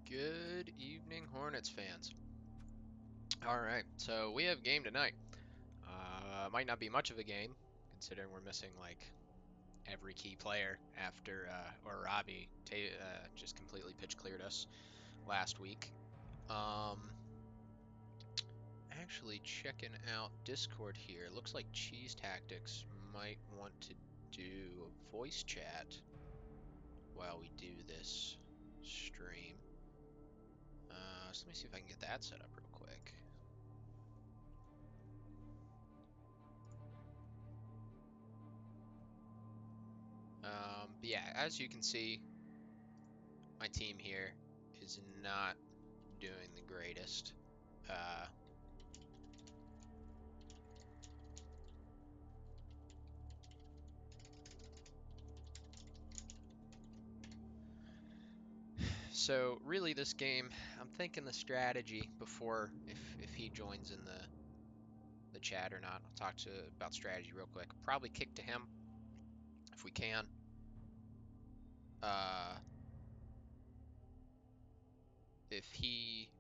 Good evening, Hornets fans. Alright, so we have game tonight. Might not be much of a game, considering we're missing, like, every key player after, or Robbie just completely pitch cleared us last week. Actually checking out Discord here, looks like Cheesetactics might want to do a voice chat while we do this stream. So let me see if I can get that set up real quick. But yeah, as you can see, my team here is not doing the greatest. So really this game, I'm thinking the strategy before if he joins in the chat or not. I'll talk about strategy real quick. Probably kick to him if we can.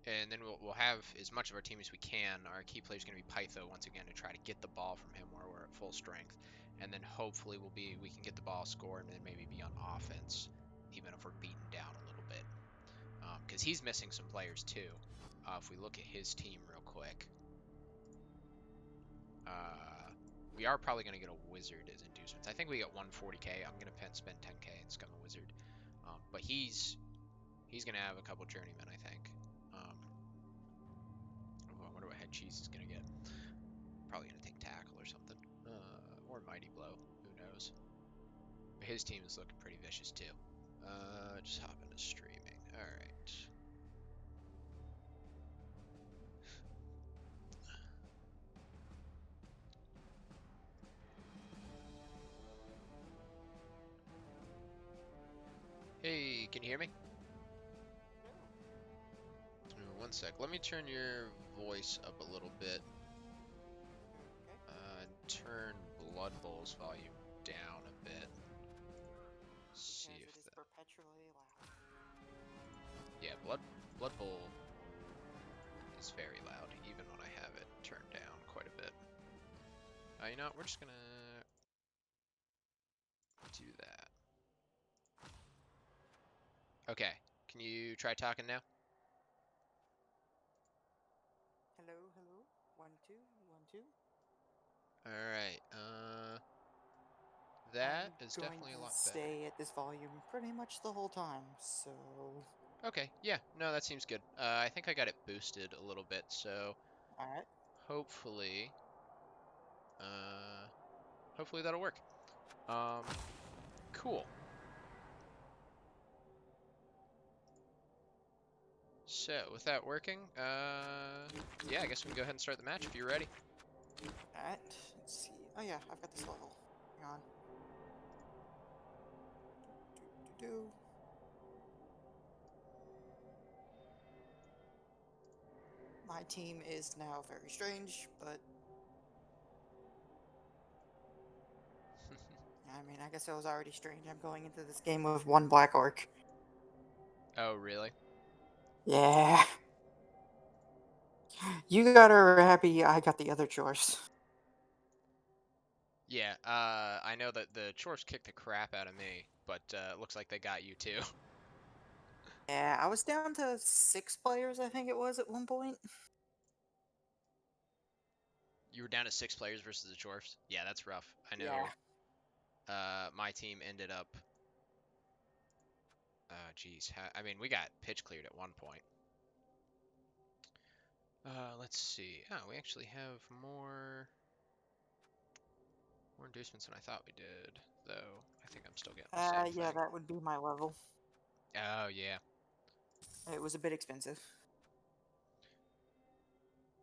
And then we'll have as much of our team as we can. Our key player is going to be Pytho once again to try to get the ball from him where we're at full strength, and then hopefully we can get the ball, score, and then maybe be on offense, even if we're beaten down a little bit, because he's missing some players too. If we look at his team real quick, we are probably going to get a wizard as inducements. I think we get 140k. I'm going to spend 10k and scum a wizard, but he's going to have a couple journeymen, I think. I wonder what head cheese is going to get. Probably going to take tackle or something. Or mighty blow. Who knows? But his team is looking pretty vicious too. Just hop into streaming. Alright. Hey, can you hear me? One sec. Let me turn your voice up a little bit. And turn Blood Bowl's volume down a bit. See if it is perpetually loud. Yeah, Blood Bowl is very loud, even when I have it turned down quite a bit. You know what? We're just gonna do that. Okay, can you try talking now? Hello, hello. 1, 2, 1, 2. Alright, that is I'm going definitely a to lot better. stay at this volume pretty much the whole time, so... Okay, yeah, no, that seems good. I think I got it boosted a little bit, so Alright. hopefully, hopefully that'll work. Cool. So, with that working, yeah, I guess we can go ahead and start the match if you're ready. Alright, let's see. Oh yeah, I've got this level. Hang on. Do. My team is now very strange, but... I mean, I guess it was already strange. I'm going into this game with 1 black orc. Oh, really? Yeah. You got her happy, I got the other chores. Yeah, I know that the chores kicked the crap out of me, but it looks like they got you too. Yeah, I was down to 6 players, I think it was, at one point. You were down to 6 players versus the chores? Yeah, that's rough. I Yeah. know my team ended up... geez, I mean, we got pitch cleared at one point. Let's see. Oh, we actually have more inducements than I thought we did, though. I think I'm still getting the same Yeah, thing. that would be my level. Oh, yeah. It was a bit expensive.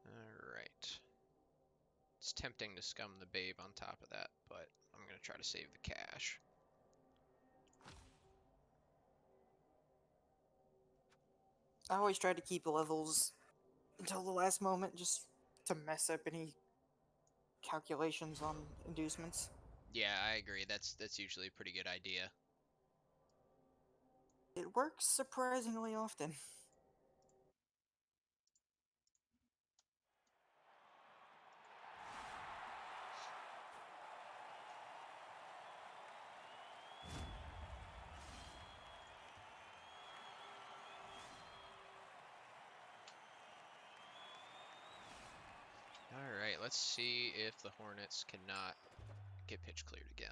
Alright. It's tempting to scum the babe on top of that, but I'm going to try to save the cash. I always try to keep the levels until the last moment just to mess up any calculations on inducements. Yeah, I agree. That's usually a pretty good idea. It works surprisingly often. let's see if the Hornets cannot get pitch cleared again.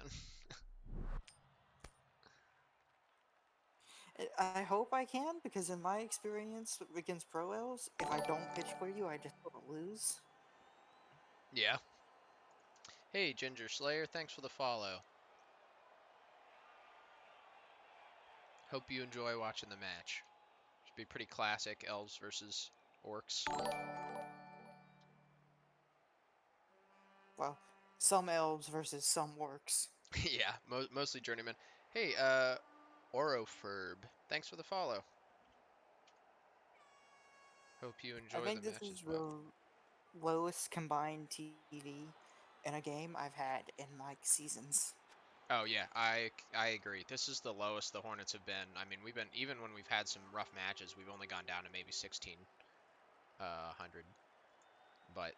I hope I can, because in my experience against Pro Elves, if I don't pitch clear you, I just don't lose. Yeah. Hey, Ginger Slayer, thanks for the follow. Hope you enjoy watching the match. Should be pretty classic, Elves versus Orcs. Well, some Elves versus some Orcs. Yeah, mostly journeyman. Hey, Orofurb, thanks for the follow. Hope you I enjoy the think this match is as well. the lowest combined TV in a game I've had in like seasons. Oh yeah, I agree. This is the lowest the Hornets have been. I mean, we've been even when we've had some rough matches, we've only gone down to maybe 1600. But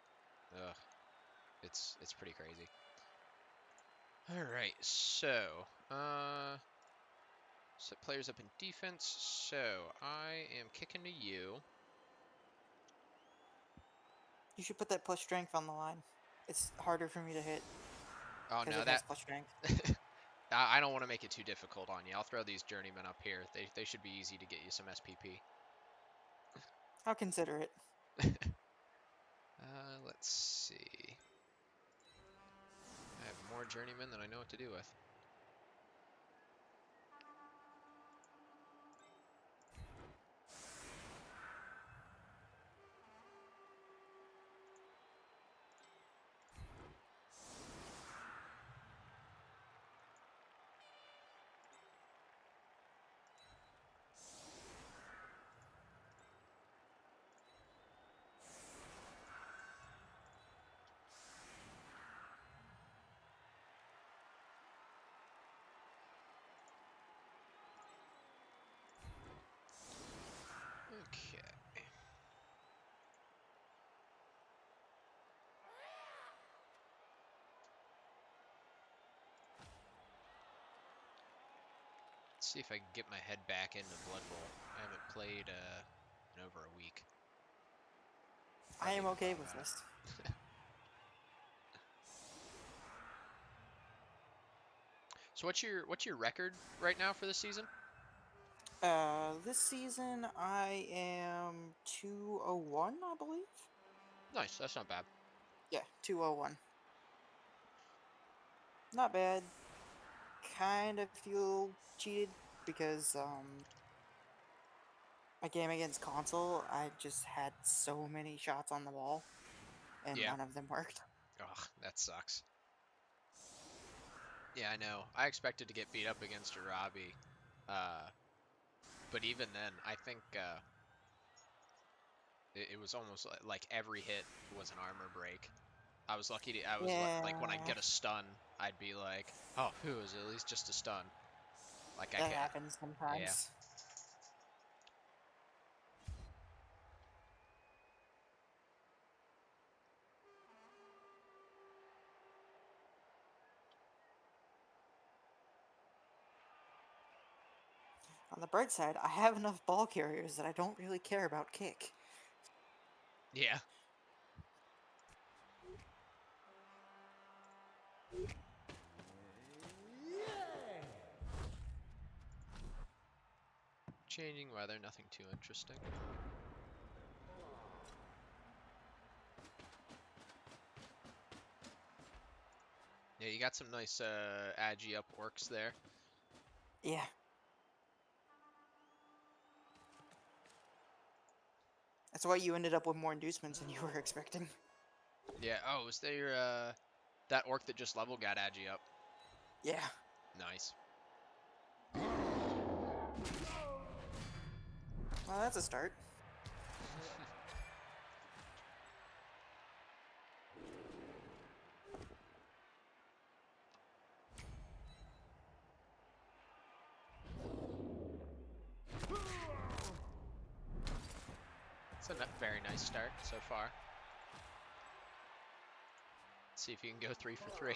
it's pretty crazy. All right, so set players up in defense. So I am kicking to you. You should put that plus strength on the line. It's harder for me to hit Oh because no, it has that plus strength. I don't want to make it too difficult on you. I'll throw these journeymen up here. They should be easy to get you some SPP. I'll consider it. Let's see. I have more journeymen than I know what to do with. Okay. Let's see if I can get my head back into Blood Bowl. I haven't played in over a week. I Hardly am even okay thought with about it. this. So what's your record right now for this season? This season I am 201, I believe. Nice, that's not bad. Yeah, 201. Not bad. Kind of feel cheated because my game against console, I just had so many shots on the ball and Yeah. none of them worked. Ugh, that sucks. Yeah, I know. I expected to get beat up against a Robbie. But even then, I think it was almost like every hit was an armor break. I was lucky to, like when I'd Yeah, get a stun, I'd be like, oh, phew, it was at least just a stun. Like I that can, happens yeah. sometimes. On the bright side, I have enough ball carriers that I don't really care about kick. Yeah. Changing weather, nothing too interesting. Yeah, you got some nice agi up orcs there. Yeah. That's why you ended up with more inducements than you were expecting. Yeah. Oh, was there that orc that just level got agi up? Yeah. Nice. Well, that's a start. It's a very nice start so far. Let's see if you can go 3 for 3.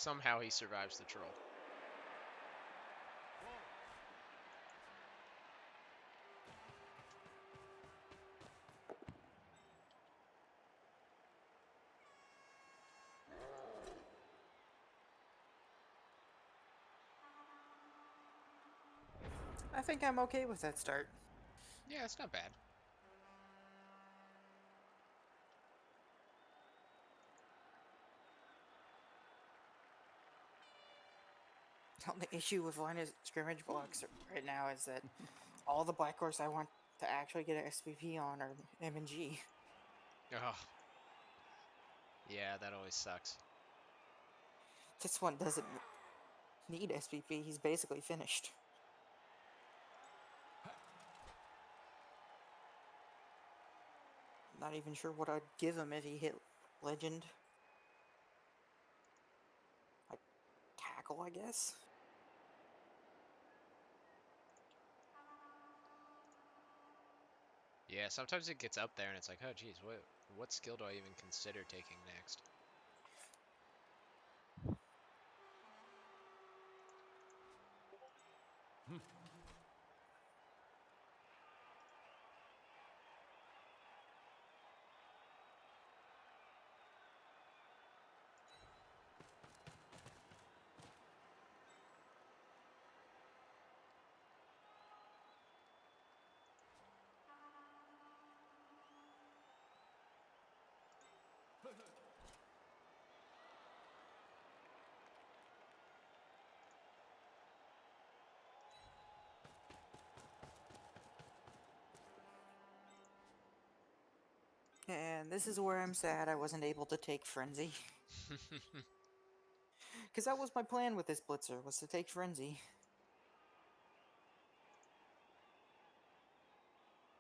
Somehow he survives the troll. I think I'm okay with that start. Yeah, it's not bad. The only issue with line of scrimmage blocks right now is that all the Black Horse I want to actually get an SPP on are M&G. Oh, yeah, that always sucks. This one doesn't need SPP, he's basically finished. Not even sure what I'd give him if he hit Legend. Like, tackle, I guess? Yeah, sometimes it gets up there and it's like, oh geez, what skill do I even consider taking next? And this is where I'm sad I wasn't able to take Frenzy. Because that was my plan with this Blitzer, was to take Frenzy.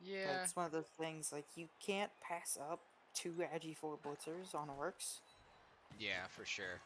But Yeah, it's one of those things, like, you can't pass up 2 Agi 4 Blitzers on Orcs. yeah, for sure.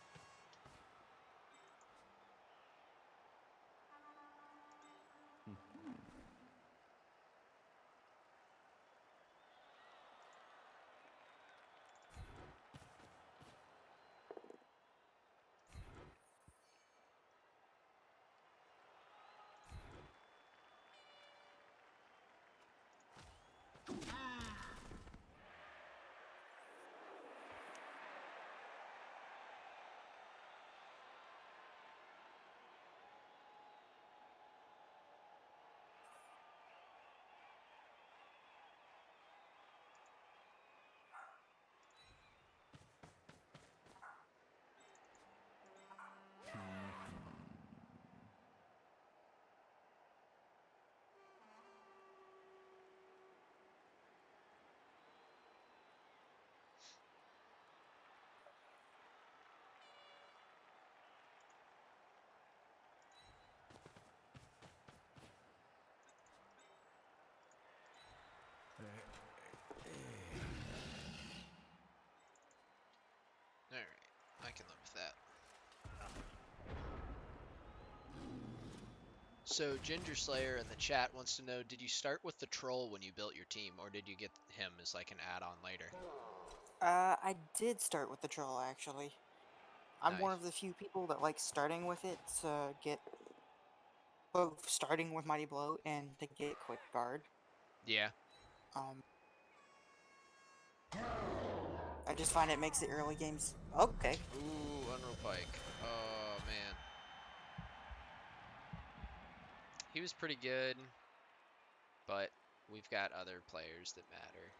Alright, I can live with that. So Ginger Slayer in the chat wants to know, did you start with the troll when you built your team, or did you get him as like an add-on later? I did start with the Troll, actually. I'm one Nice. of the few people that like starting with it to get both starting with Mighty Blow and to get Quick Guard. Yeah. Um, I just find it makes the early games... Okay. Ooh, Unreal Pike. Oh, man. He was pretty good, but we've got other players that matter.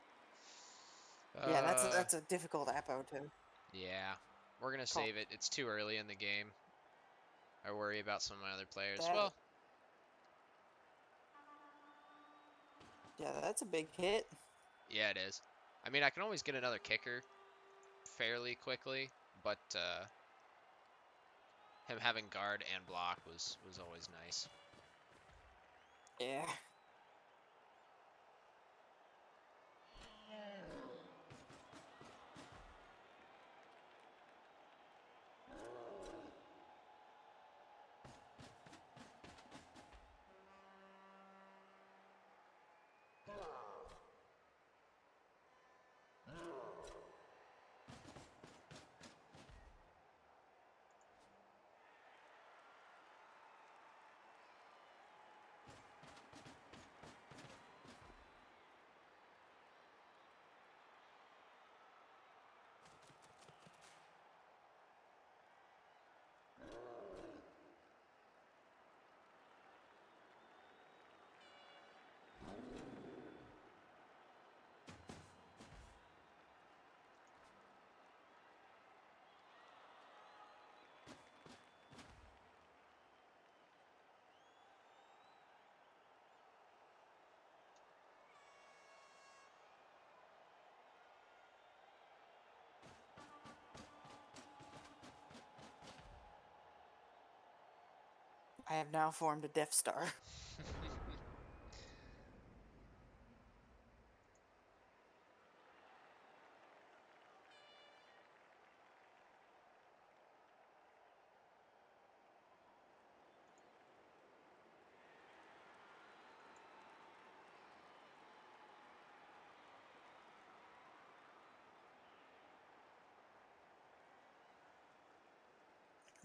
Yeah, that's a difficult Apo to Yeah. We're gonna call. save it. It's too early in the game. I worry about some of my other players. That, Well, yeah, that's a big hit. yeah, it is. I mean, I can always get another kicker fairly quickly, but him having guard and block was always nice. Yeah. I have now formed a Death Star.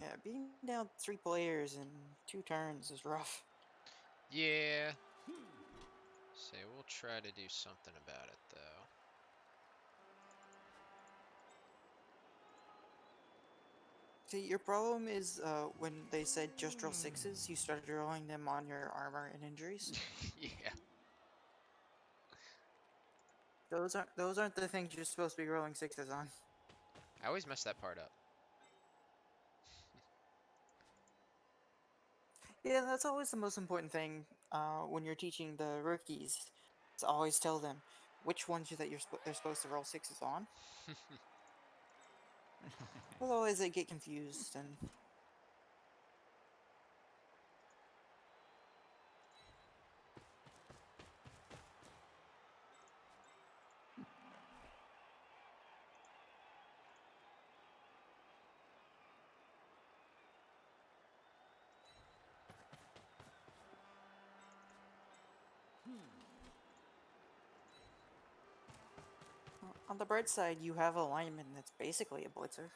Yeah, being down 3 players in 2 turns is rough. Yeah. Say we'll try to do something about it though. See, your problem is when they said just roll 6s, you started rolling them on your armor and injuries. Yeah. Those aren't the things you're supposed to be rolling 6s on. I always mess that part up. Yeah, that's always the most important thing when you're teaching the rookies. To always tell them which ones they're supposed to roll 6s on. Otherwise, they get confused and. On the bright side, you have a lineman that's basically a blitzer.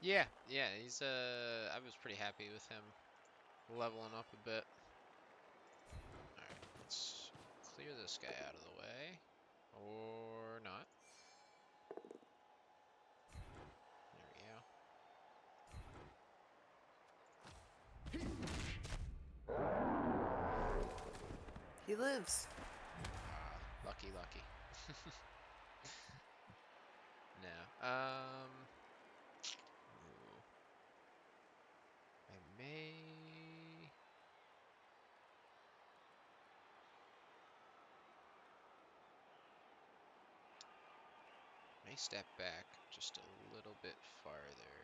Yeah, yeah, he's I was pretty happy with him leveling up a bit. Alright, let's clear this guy out of the way. Or not. There we go. He lives. Ah, lucky, lucky. No. Ooh. I may step back just a little bit farther.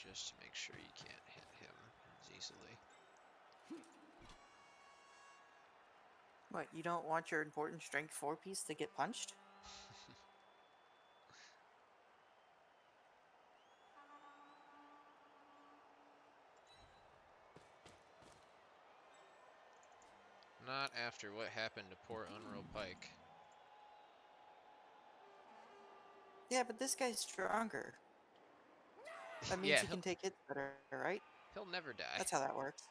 Just to make sure you can't hit him as easily. What, you don't want your important strength 4 piece to get punched? Not after what happened to poor Unreal Pike. Yeah, but this guy's stronger. That means Yeah, he can take hits better, right? he'll never die. That's how that works.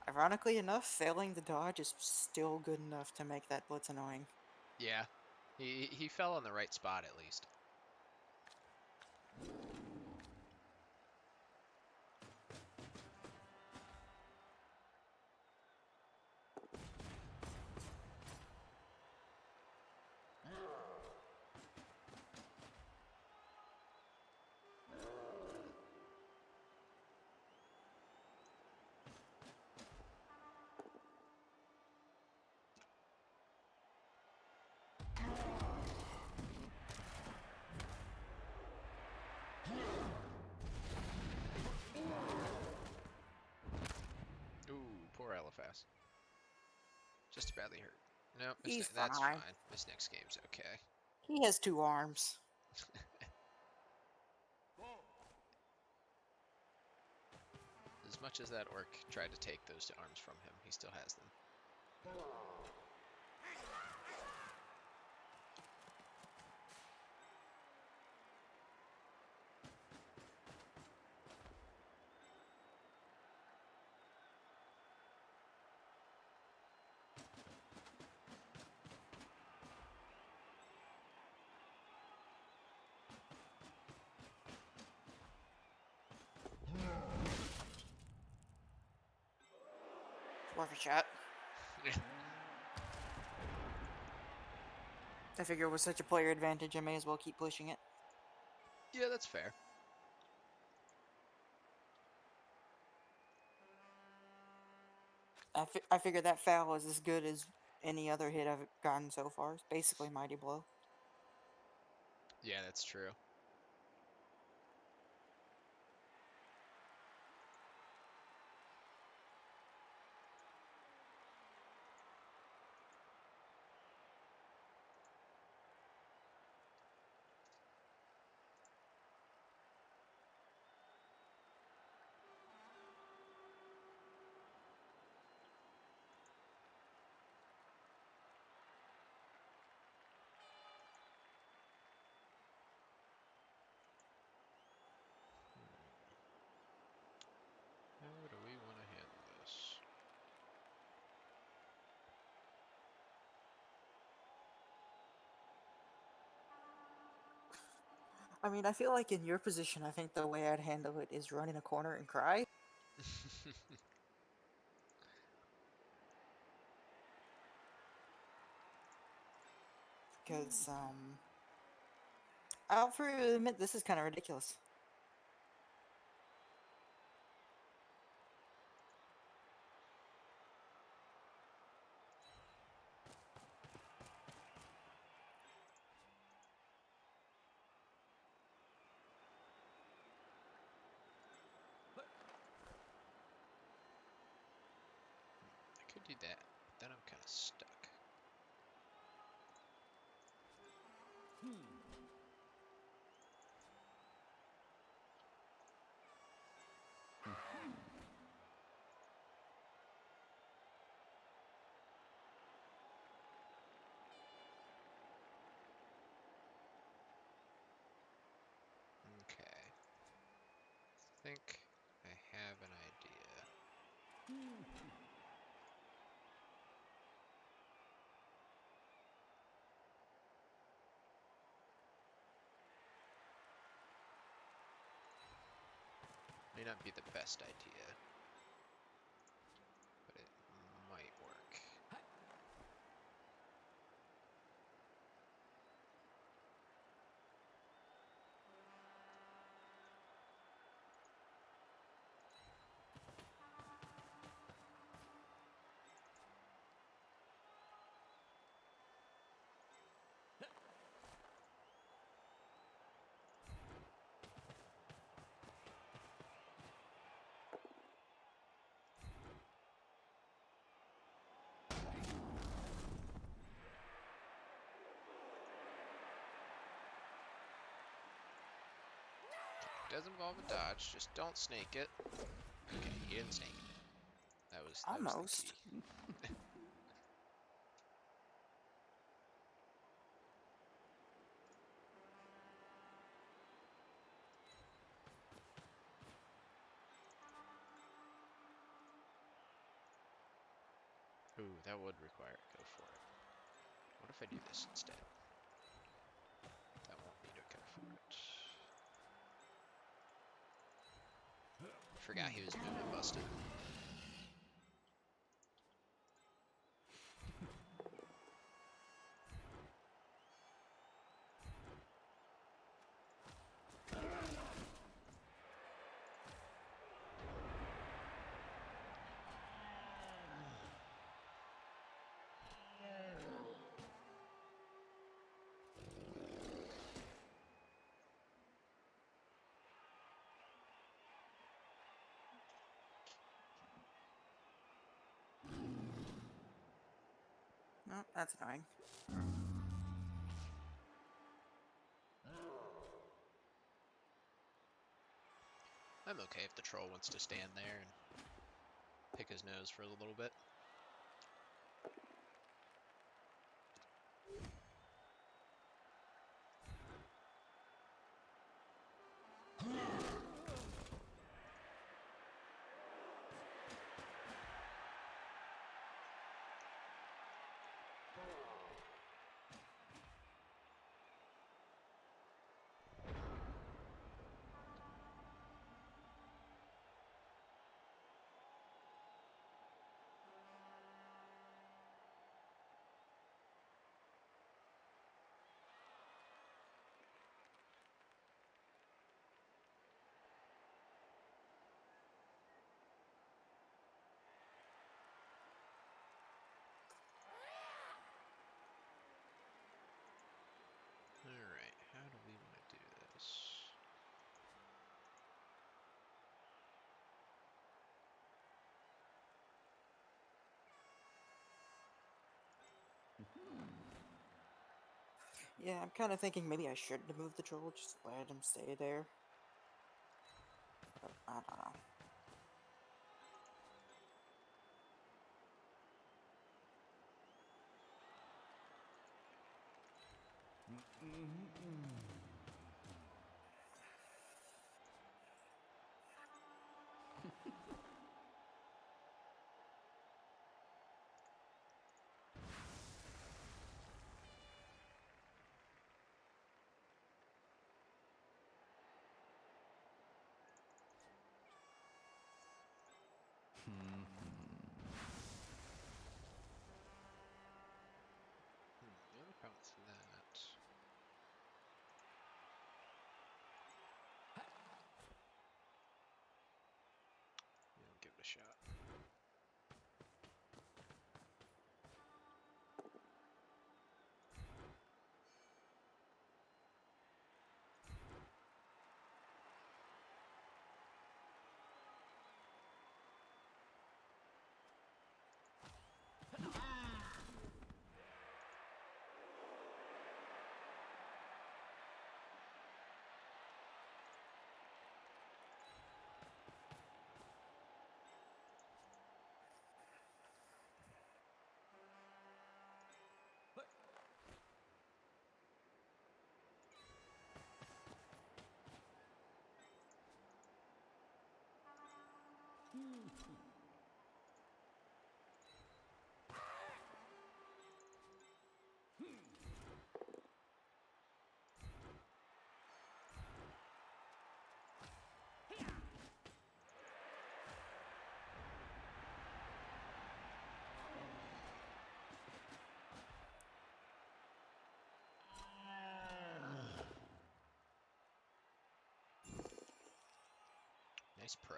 Ironically enough, failing the dodge is still good enough to make that blitz annoying. Yeah, he fell on the right spot at least. Ooh, poor Eliphas. Just badly hurt. No, He's that's fine. fine. This next game's okay. He has 2 arms. As much as that orc tried to take those 2 arms from him, he still has them. Worth a shot. I figure with such a player advantage, I may as well keep pushing it. Yeah, that's fair. I figure that foul is as good as any other hit I've gotten so far. It's basically Mighty Blow. Yeah, that's true. How do we want to handle this? I mean, I feel like in your position, I think the way I'd handle it is run in a corner and cry. Because, I'll freely admit this is kind of ridiculous. I could do that, but then I'm kind of stuck. Okay. I think I have an idea. May not be the best idea, but it might work. It does involve a dodge, just don't snake it. Okay, he didn't snake it. That was the Almost. key. Ooh, that would require it. Go for it. What if I do this instead? That won't need to go for it. Forgot he was movement busted. No, that's annoying. I'm okay if the troll wants to stand there and pick his nose for a little bit. Yeah, I'm kind of thinking maybe I shouldn't have moved the troll, just let him stay there. But I don't know. The only problem with that. Yeah, I'll give it a shot. Nice pro.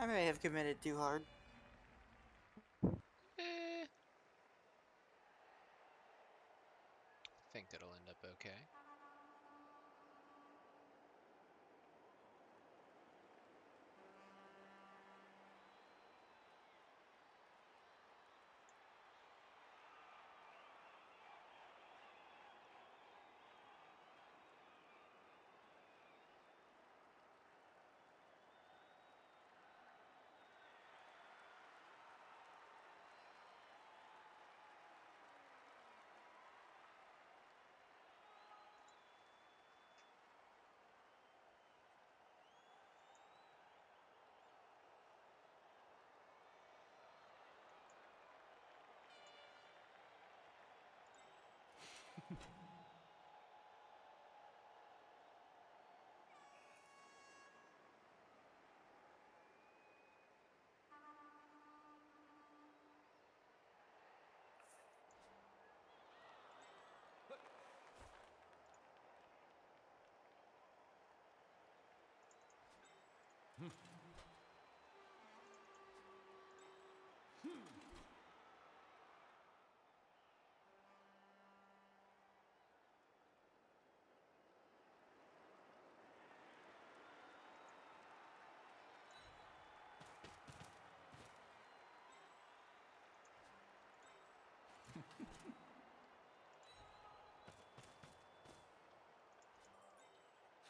I may have committed too hard. Eh, think it'll end up okay.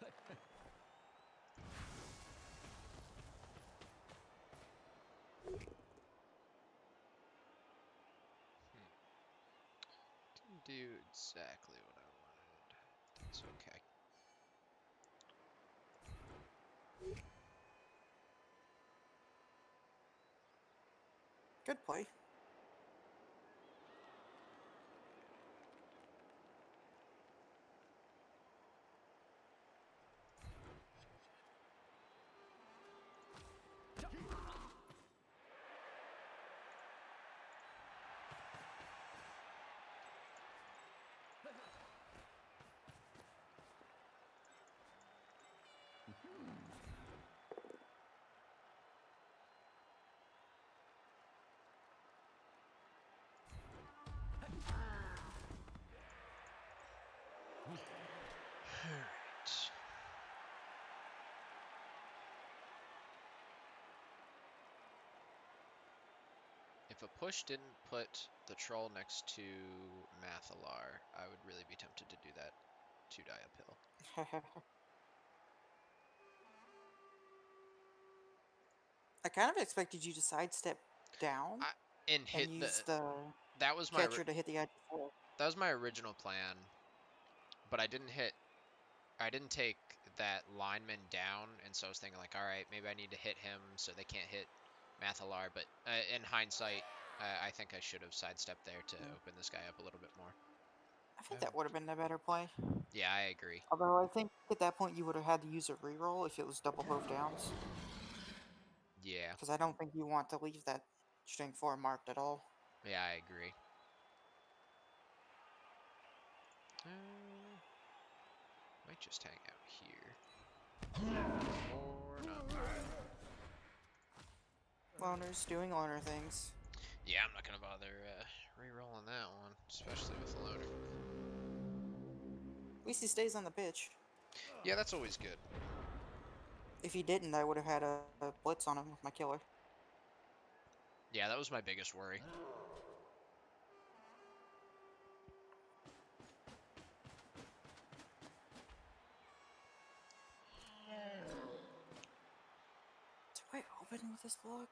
Didn't do exactly what I wanted. That's okay. Good play. Alright. If a push didn't put the troll next to Mathalar, I would really be tempted to do that 2-die uphill. I kind of expected you to sidestep down And and hit the use the that was my catcher to hit the edge before. that was my original plan, but I didn't take that lineman down, and so I was thinking like, all right, maybe I need to hit him so they can't hit Mathalar. But in hindsight, I think I should have sidestepped there to open this guy up a little bit more. I think that would have been a better play. Yeah, I agree. Although I think at that point you would have had to use a reroll if it was double hove downs. Yeah, Because I don't think you want to leave that string 4 marked at all. yeah, I agree. Might just hang out here. Or not. Loners doing loner things. Yeah, I'm not gonna bother re-rolling that one, especially with the loner. At least he stays on the pitch. Yeah, that's always good. If he didn't, I would have had a blitz on him with my killer. Yeah, that was my biggest worry. Do I open with this block?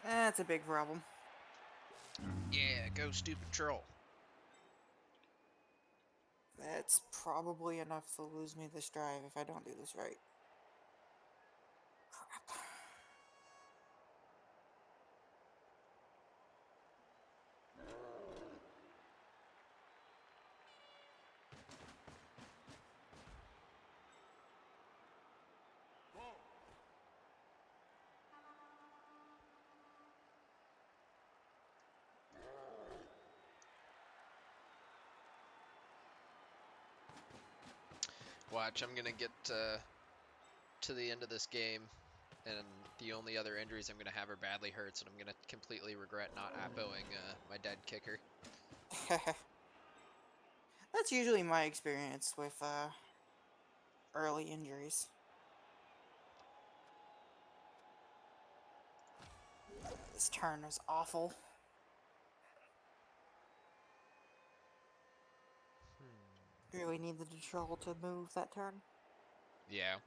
That's a big problem. Yeah, go stupid troll. That's probably enough to lose me this drive if I don't do this right. Crap. Watch, I'm gonna get to the end of this game, and the only other injuries I'm gonna have are badly hurts, and I'm gonna completely regret not appoing my dead kicker. That's usually my experience with early injuries. This turn was awful. Really needed the troll to move that turn. Yeah.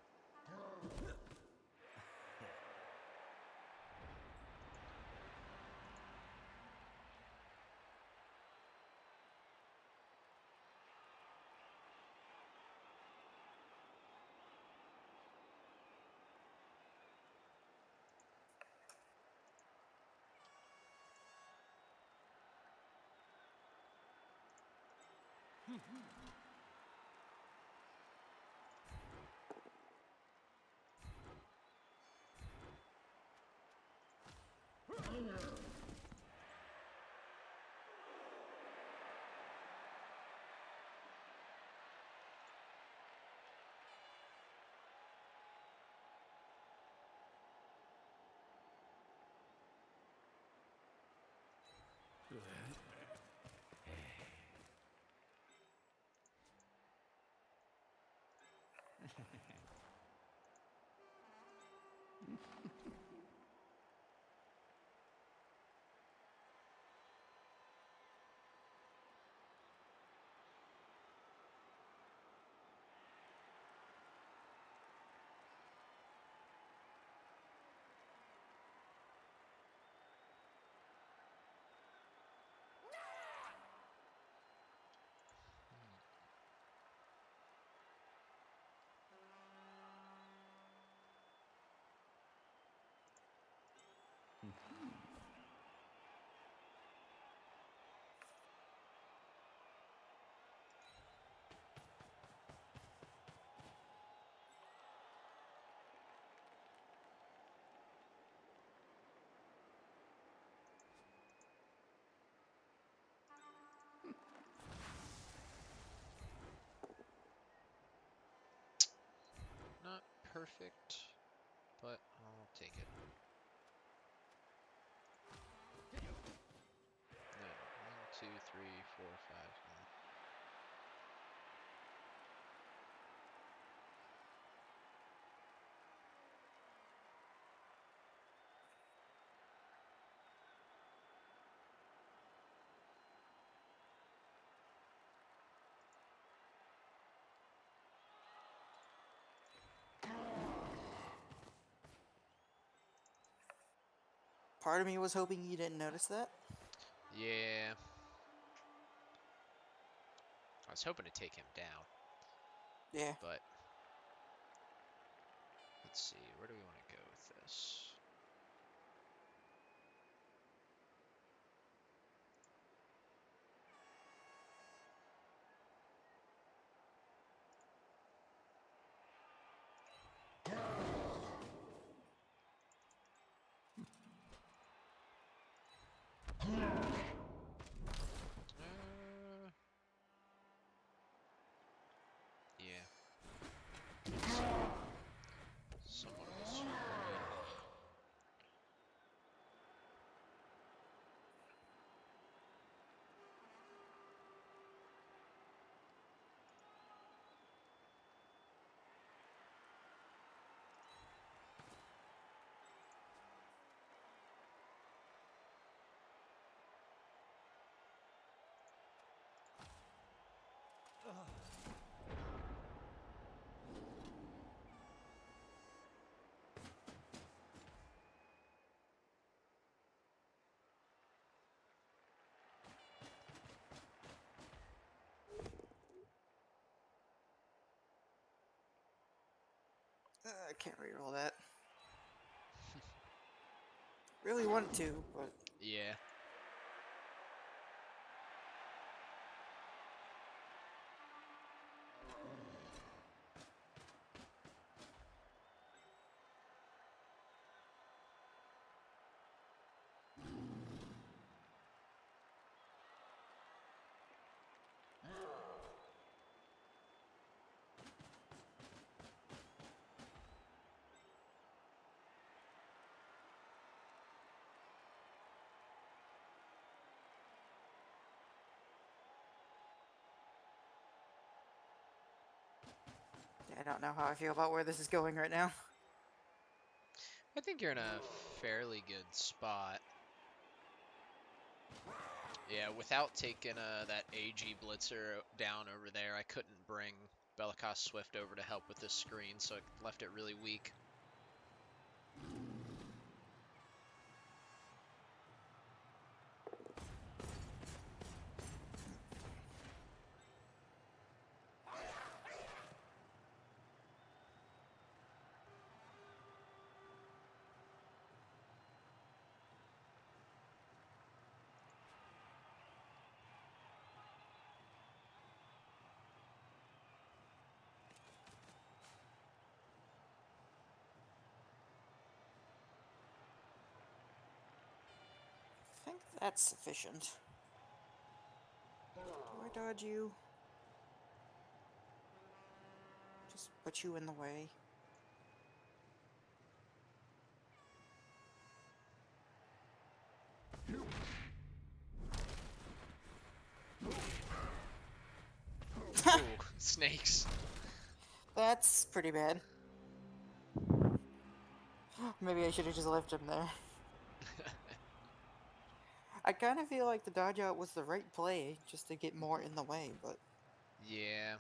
Not perfect, but I'll take it. No, 1, 2, 3, 4, 5. Part of me was hoping you didn't notice that. Yeah. I was hoping to take him down, Yeah. but let's see. Where do we want to go with this? Yeah. Someone will screen. I can't reroll that. Really wanted to, but Yeah. I don't know how I feel about where this is going right now. I think you're in a fairly good spot. Yeah, without taking that AG Blitzer down over there, I couldn't bring Bellicos Swift over to help with this screen, so it left it really weak. I think that's sufficient. Do I dodge you? Just put you in the way. Ooh, snakes. That's pretty bad. Maybe I should have just left him there. I kind of feel like the dodge out was the right play, just to get more in the way, but Yeah.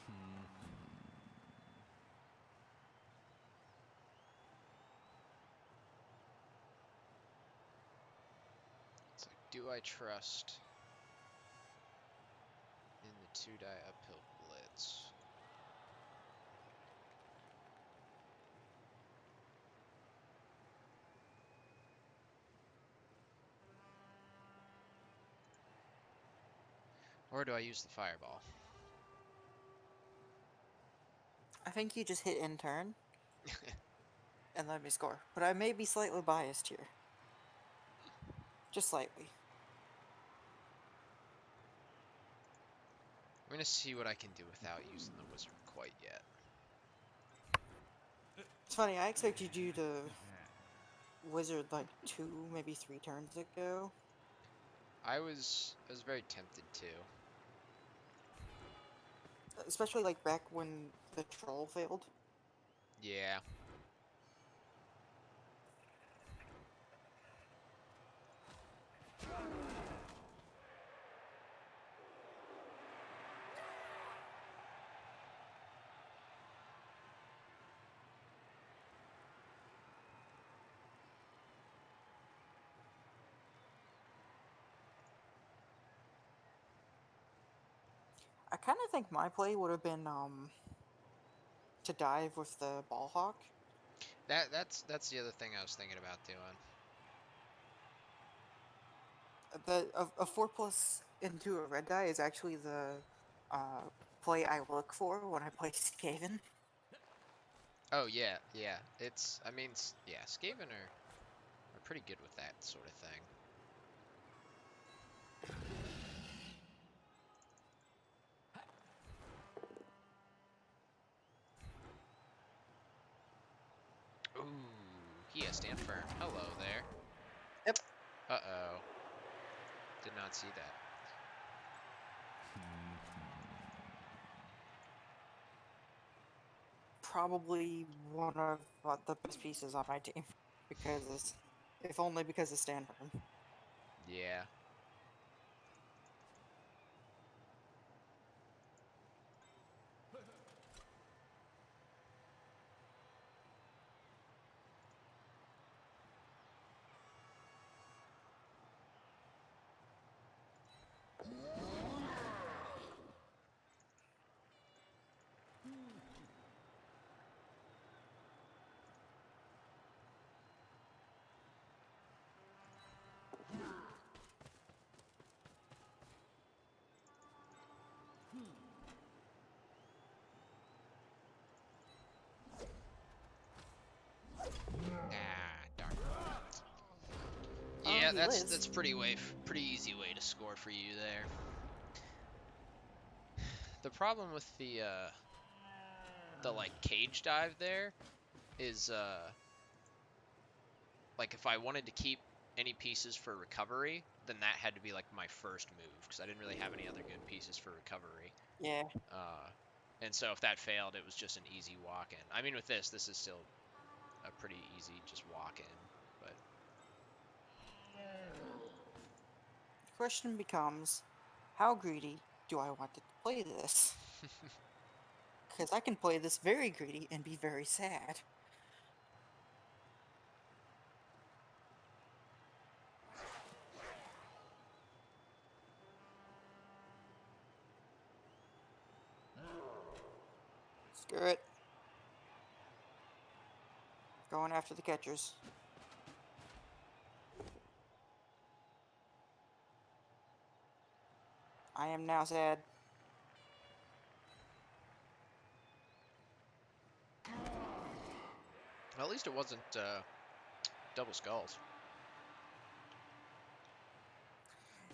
Hmm. It's like, do I trust in the 2-die uphill blitz? Or do I use the fireball? I think you just hit in turn and let me score. But I may be slightly biased here. Just slightly. I'm gonna see what I can do without using the wizard quite yet. It's funny, I expected you to wizard like 2, maybe 3 turns ago. I was very tempted to. Especially like back when the troll failed. Yeah. I kind of think my play would have been to dive with the ball hawk. That's the other thing I was thinking about doing. A 4+ into a red die is actually the uh, play I look for when I play Skaven. Oh yeah, yeah. It's I mean yeah, Skaven are pretty good with that sort of thing. Ooh, yeah, stand firm. Hello there. Yep. Uh-oh. Did not see that. Probably one of the best pieces on my team because if only because of stand firm. Yeah. Ah, darn. Yeah, He that's lives. pretty easy way to score for you there. The problem with the like cage dive there is like if I wanted to keep any pieces for recovery, then that had to be like my first move because I didn't really have any other good pieces for recovery. Yeah. Uh, and so if that failed, it was just an easy walk in. I mean, with this is still a pretty easy just walk in, but question becomes, how greedy do I want to play this? Because I can play this very greedy and be very sad. Screw it. Going after the catchers. I am now sad. Well, at least it wasn't double skulls.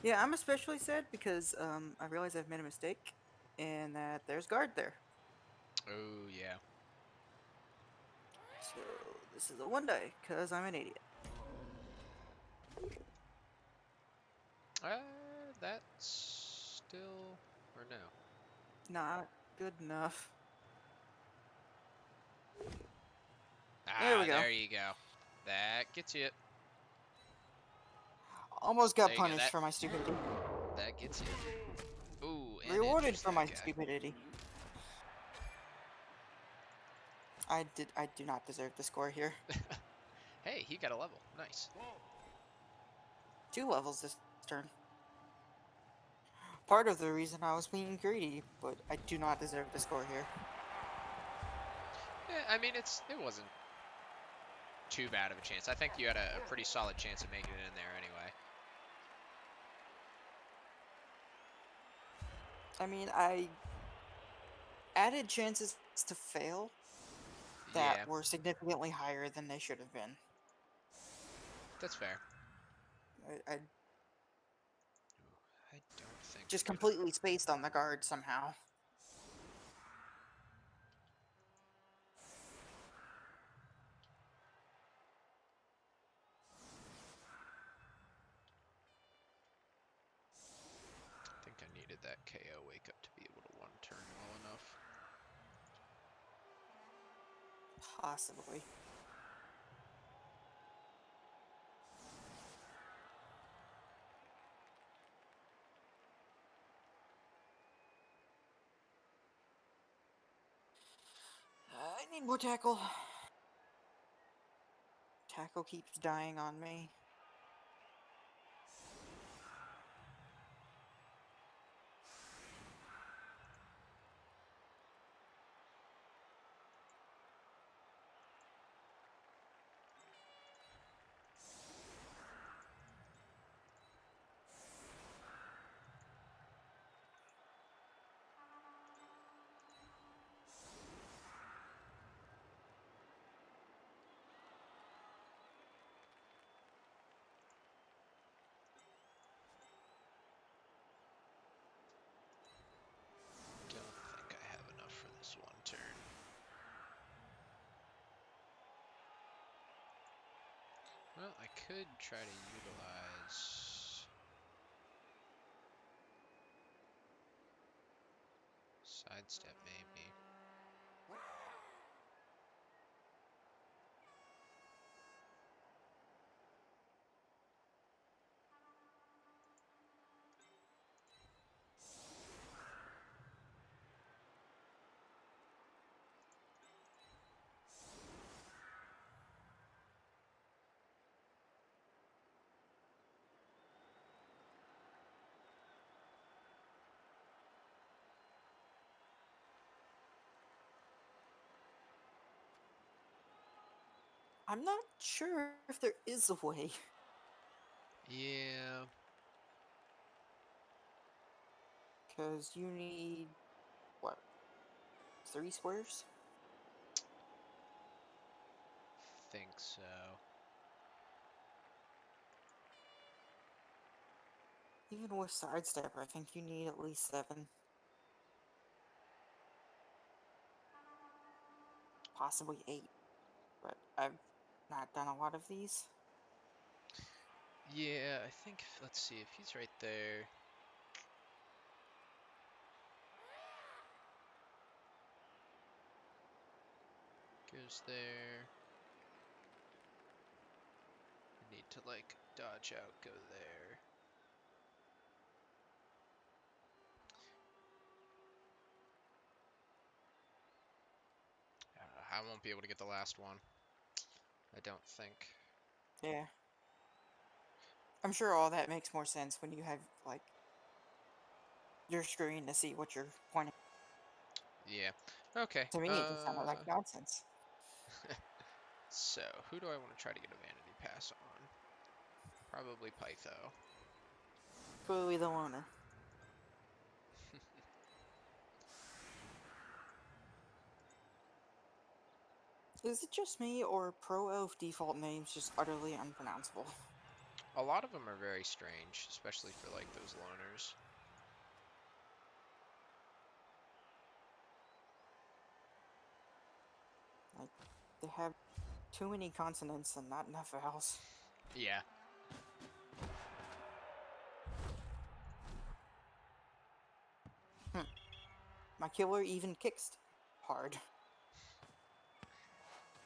Yeah, I'm especially sad because I realize I've made a mistake and that there's guard there. Oh, yeah. So this is a one die because I'm an idiot. That's still... or no? Not good enough. There Ah, we go. there you go. That gets you. Almost There got you go. punished for my stupidity. That gets you. Ooh, and Rewarded injures for that my guy. stupidity. I do not deserve the score here. Hey, he got a level. Nice. 2 levels this turn. Part of the reason I was being greedy, but I do not deserve the score here. Yeah, I mean, it wasn't too bad of a chance. I think you had a pretty solid chance of making it in there anyway. I mean, I added chances to fail that Yeah, were significantly higher than they should have been. that's fair. I I don't think just I'm gonna... completely spaced on the guard somehow. I think I needed that KO wake up to be able to one turn well enough. Possibly. I need more tackle. Tackle keeps dying on me. Don't think I have enough for this one turn. Well, I could try to utilize sidestep maybe. I'm not sure if there is a way. Yeah, Because you need, what, 3 squares? think so. Even with sidestep, I think you need at least 7. Possibly 8. But I've not done a lot of these. Yeah, I think, let's see, if he's right there. Goes there. I need to, like, dodge out, go there. won't be able to get the last one. I don't think. Yeah. I'm sure all that makes more sense when you have, like, your screen to see what you're pointing. Yeah. Okay. To me, it just sounded like nonsense. So, who do I want to try to get a vanity pass on? Probably Pytho. Clearly the loner. Is it just me, or Pro Elf default names just utterly unpronounceable? A lot of them are very strange, especially for like those loners. Like, they have too many consonants and not enough vowels. Yeah. My killer even kicks hard.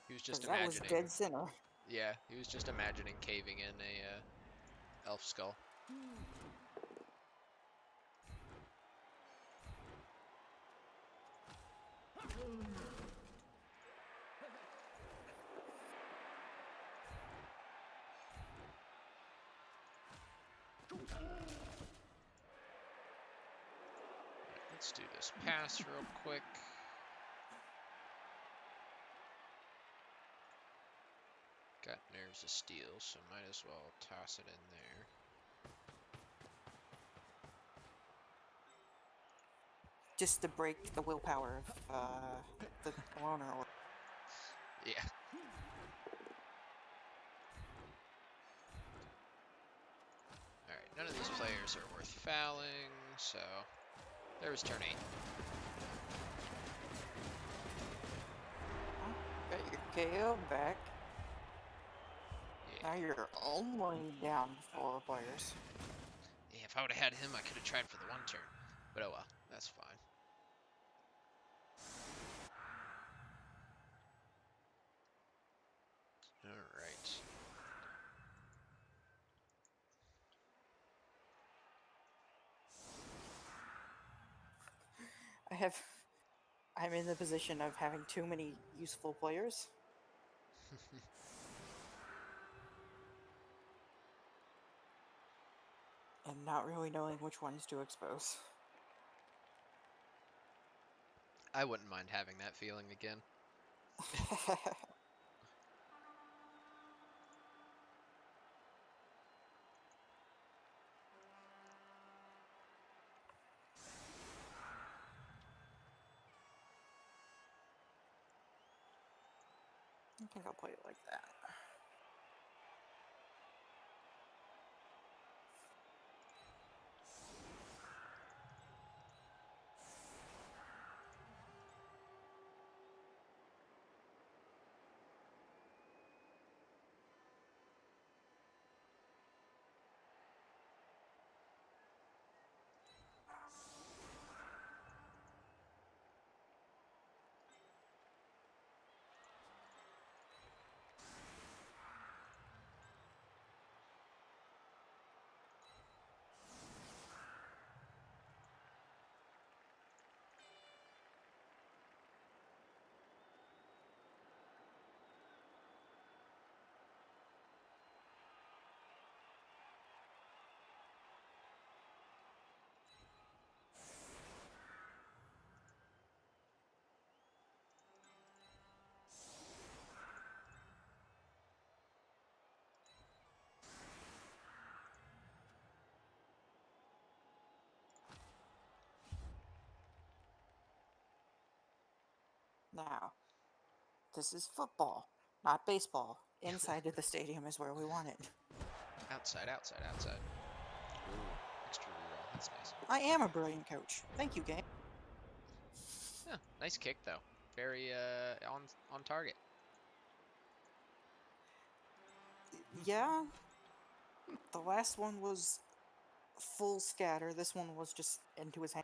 He was just Because that was imagining. dead center. Yeah, he was just imagining caving in a elf skull. Let's do this pass real quick. Got nerves of steel, so might as well toss it in there. Just to break the willpower of the loner. Or Yeah. Alright, none of these players are worth fouling, so there was turn 8. got your KO back. Yeah. Now you're only down 4 players. Yeah, if I would have had him, I could have tried for the 1 turn. But oh well, that's fine. Alright. I'm in the position of having too many useful players. And not really knowing which ones to expose. I wouldn't mind having that feeling again. I think I'll play it like that. Now, this is football, not baseball. Inside of the stadium is where we want it. Outside, outside, outside. Ooh, extra reroll. That's nice. I am a brilliant coach. Thank you, game. Yeah, nice kick though. Very on target. Yeah, the last one was full scatter. This one was just into his hand.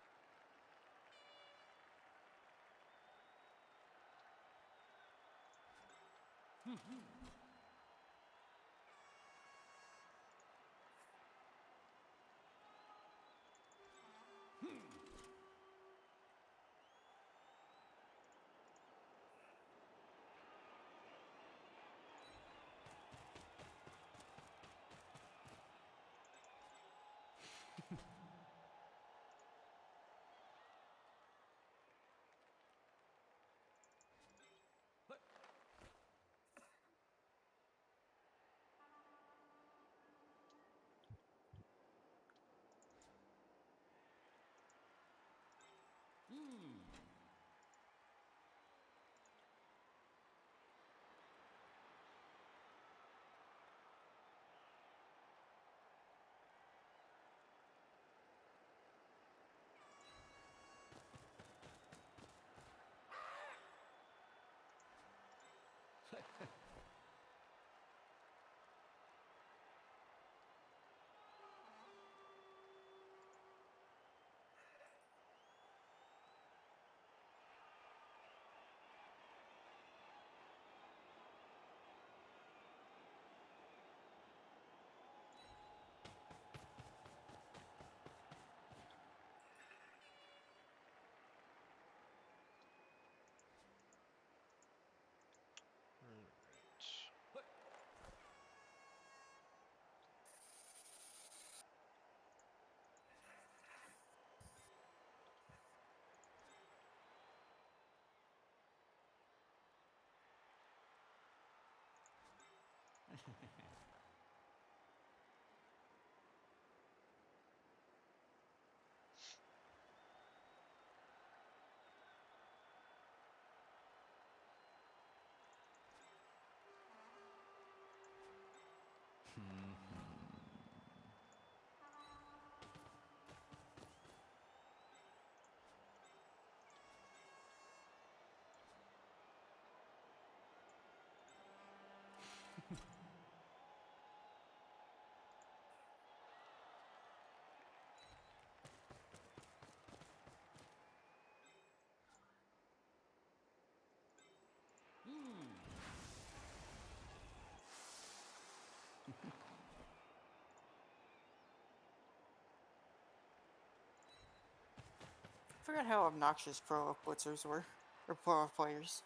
I forgot how obnoxious pro blitzers were, or pro players.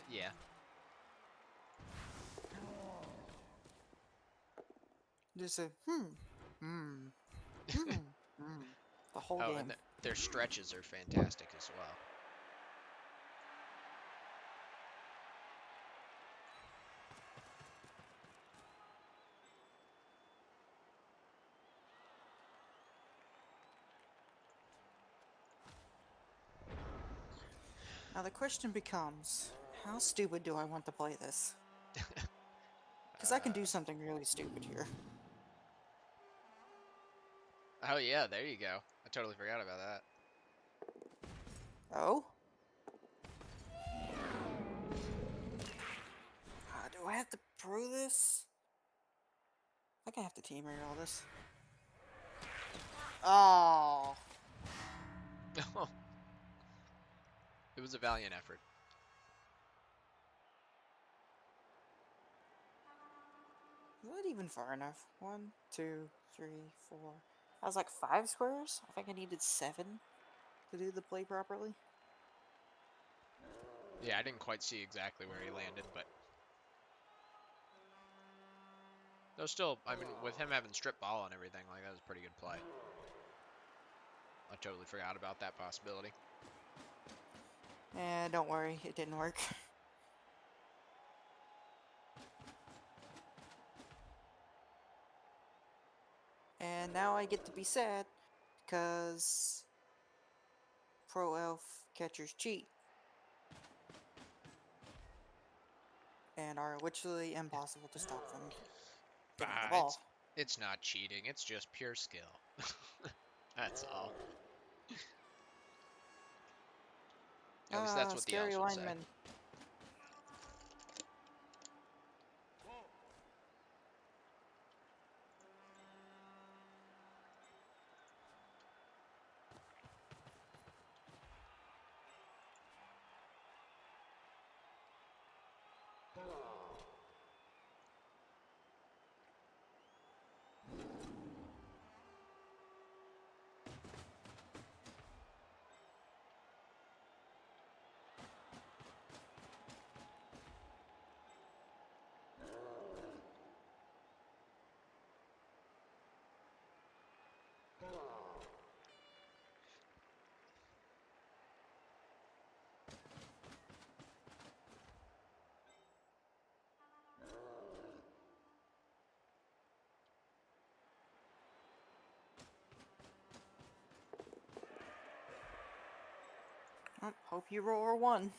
Yeah. Just a hmm, the whole Oh, game. and their stretches are fantastic as well. Now the question becomes, how stupid do I want to play this? Because I can do something really stupid here. Oh yeah, there you go. I totally forgot about that. Oh? Do I have to pro this? I think I have to team all this. Oh. It was a valiant effort. Is that even far enough? 1, 2, 3, 4. I was like 5 squares? I think I needed 7 to do the play properly. Yeah, I didn't quite see exactly where he landed, but though still, I mean, with him having strip ball and everything, like that was a pretty good play. I totally forgot about that possibility. Don't worry, it didn't work. And now I get to be sad because pro elf catchers cheat and are literally impossible to stop them getting the ball. It's not cheating. It's just pure skill. That's all. At least that's what the Scary elves would say. lineman. Oh, hope you roar 1.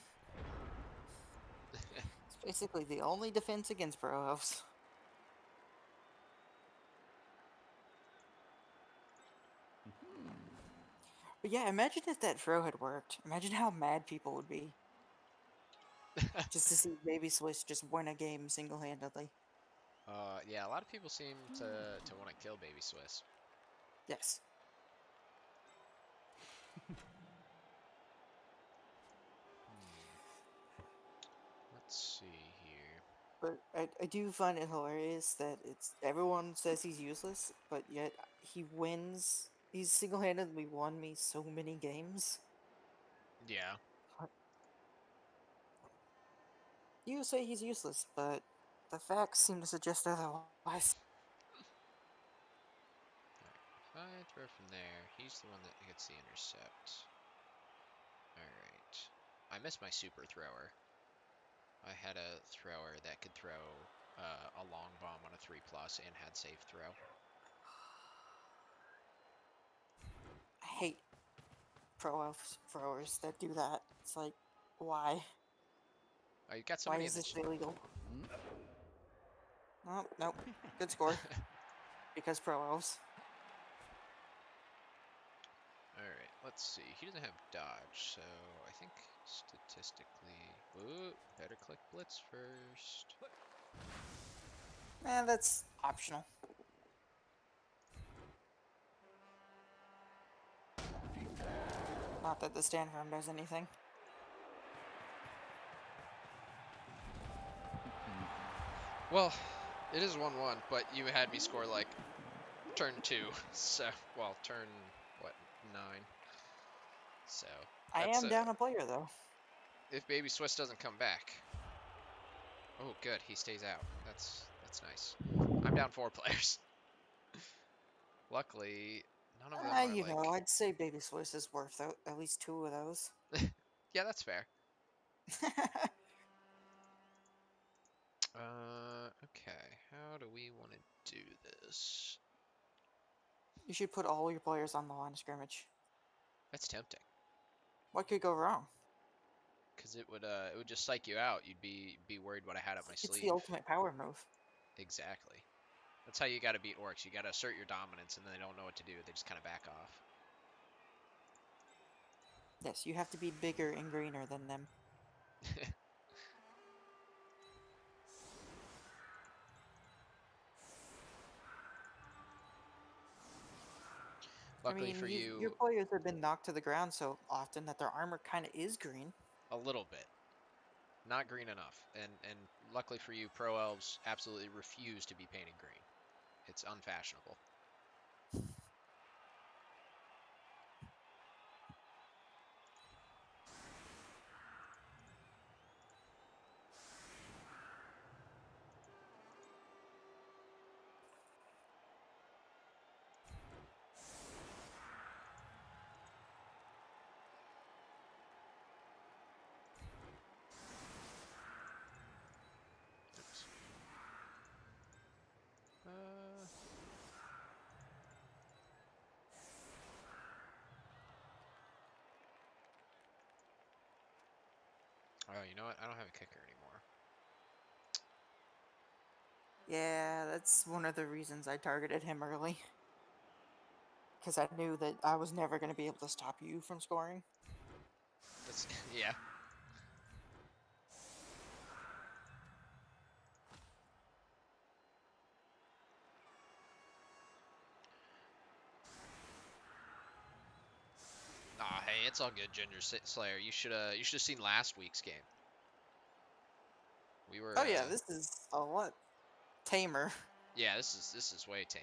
It's basically the only defense against pro elves. But yeah, imagine if that throw had worked. Imagine how mad people would be. just to see Baby Swiss just win a game single-handedly. Yeah, a lot of people seem to want to kill Baby Swiss. Yes. Let's see here. But I do find it hilarious that it's everyone says he's useless, but yet he wins. He's single-handedly won me so many games. Yeah. You say he's useless, but the facts seem to suggest otherwise. If I throw from there, he's the one that gets the intercept. Alright. I missed my super thrower. I had a thrower that could throw a long bomb on a 3+ and had safe throw. I hate pro elf throwers that do that. It's like, why? Oh, you got Why somebody in is the this illegal? Oh, nope. Good score. Because pro elves. Alright, let's see. He doesn't have dodge, so I think statistically... Ooh, better click blitz first. That's optional. Not that the stand firm does anything. Well, it is 1-1, but you had me score like turn 2, so, well, turn, what, 9. So, I that's, am down a player, though. if Baby Swiss doesn't come back. Oh, good, he stays out. That's nice. I'm down 4 players. Luckily, none of them are You know, like... I'd say Baby Swiss is worth at least 2 of those. Yeah, that's fair. Okay, how do we want to do this? You should put all your players on the line of scrimmage. That's tempting, What could go wrong? because it would just psych you out. You'd be worried what I had up my It's the sleeve. ultimate power move. Exactly. That's how you got to beat orcs. You got to assert your dominance, and then they don't know what to do. They just kind of back off. Yes, you have to be bigger and greener than them. I Luckily mean, for your you, players have been knocked to the ground so often that their armor kind of is green. a little bit. Not green enough. And luckily for you, pro elves absolutely refuse to be painted green. It's unfashionable. Oops. Oh, you know what? I don't have a kicker anymore. Yeah, that's one of the reasons I targeted him early. Because I knew that I was never going to be able to stop you from scoring. That's yeah. Ah, hey, it's all good, Ginger Slayer. You should have seen last week's game. We were Oh yeah, this is a lot tamer. yeah, this is way tame.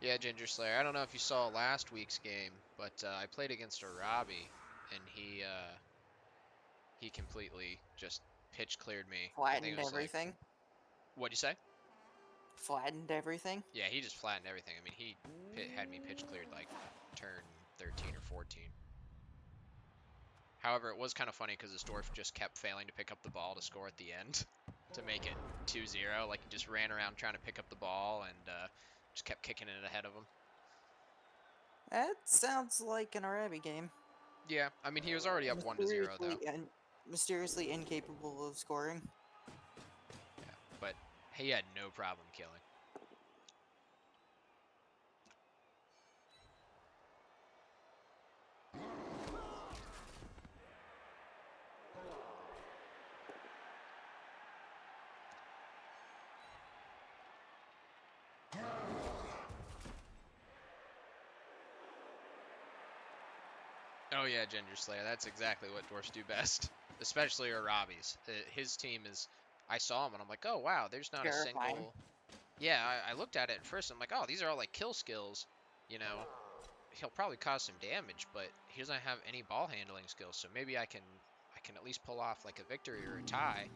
Yeah, Ginger Slayer. I don't know if you saw last week's game, but I played against a Robbie, and he completely just pitch cleared me. I think it Flattened was like, everything. what'd you say? Flattened everything. Yeah, he just flattened everything. I mean, he had me pitch cleared like turn 13 or 14. However, it was kind of funny because his dwarf just kept failing to pick up the ball to score at the end to make it 2-0. Like, he just ran around trying to pick up the ball and just kept kicking it ahead of him. That sounds like an Arabi game. Yeah, I mean, he was already up 1-0 though. Mysteriously incapable of scoring. Yeah, but he had no problem killing. Oh yeah, Ginger Slayer. That's exactly what dwarfs do best, especially Arabi's. His team is. I saw him and I'm like, oh wow, there's not a Terrifying. single. Yeah, I looked at it at first. I'm like, oh, these are all like kill skills. You know, he'll probably cause some damage, but he doesn't have any ball handling skills. So maybe I can at least pull off like a victory or a tie.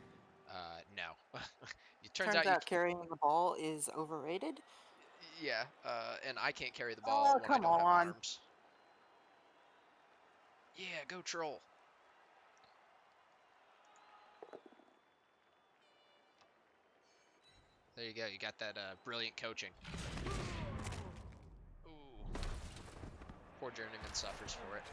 No. It turns Turns out you. out carrying the ball is overrated. Yeah. And I can't carry the ball Oh, when I come don't have on. arms. Yeah, go troll. There you go. You got that brilliant coaching. Ooh. Poor journeyman suffers for it.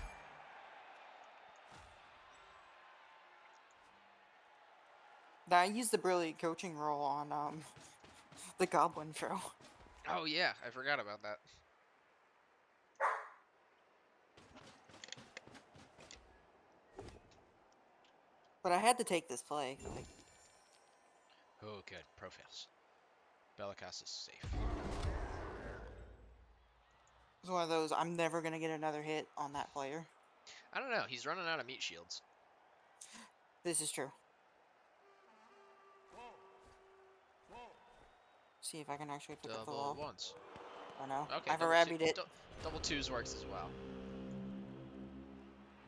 Now, I used the brilliant coaching role on the goblin throw. Oh yeah, I forgot about that. But I had to take this play. Like, Oh good. Profails. Bellicos is safe. it's one of those, I'm never going to get another hit on that player. I don't know. He's running out of meat shields. This is true. See if I can actually pick up the Double ball. once. Oh no. Okay, I've double two. Arabied it. Double twos works as well.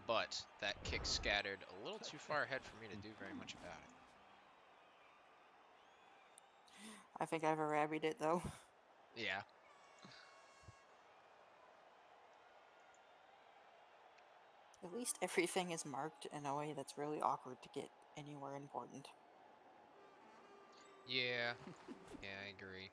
But that kick scattered a little too far ahead for me to do very much about it. I think I've Arabied it though. Yeah. At least everything is marked in a way that's really awkward to get anywhere important. Yeah. Yeah, I agree.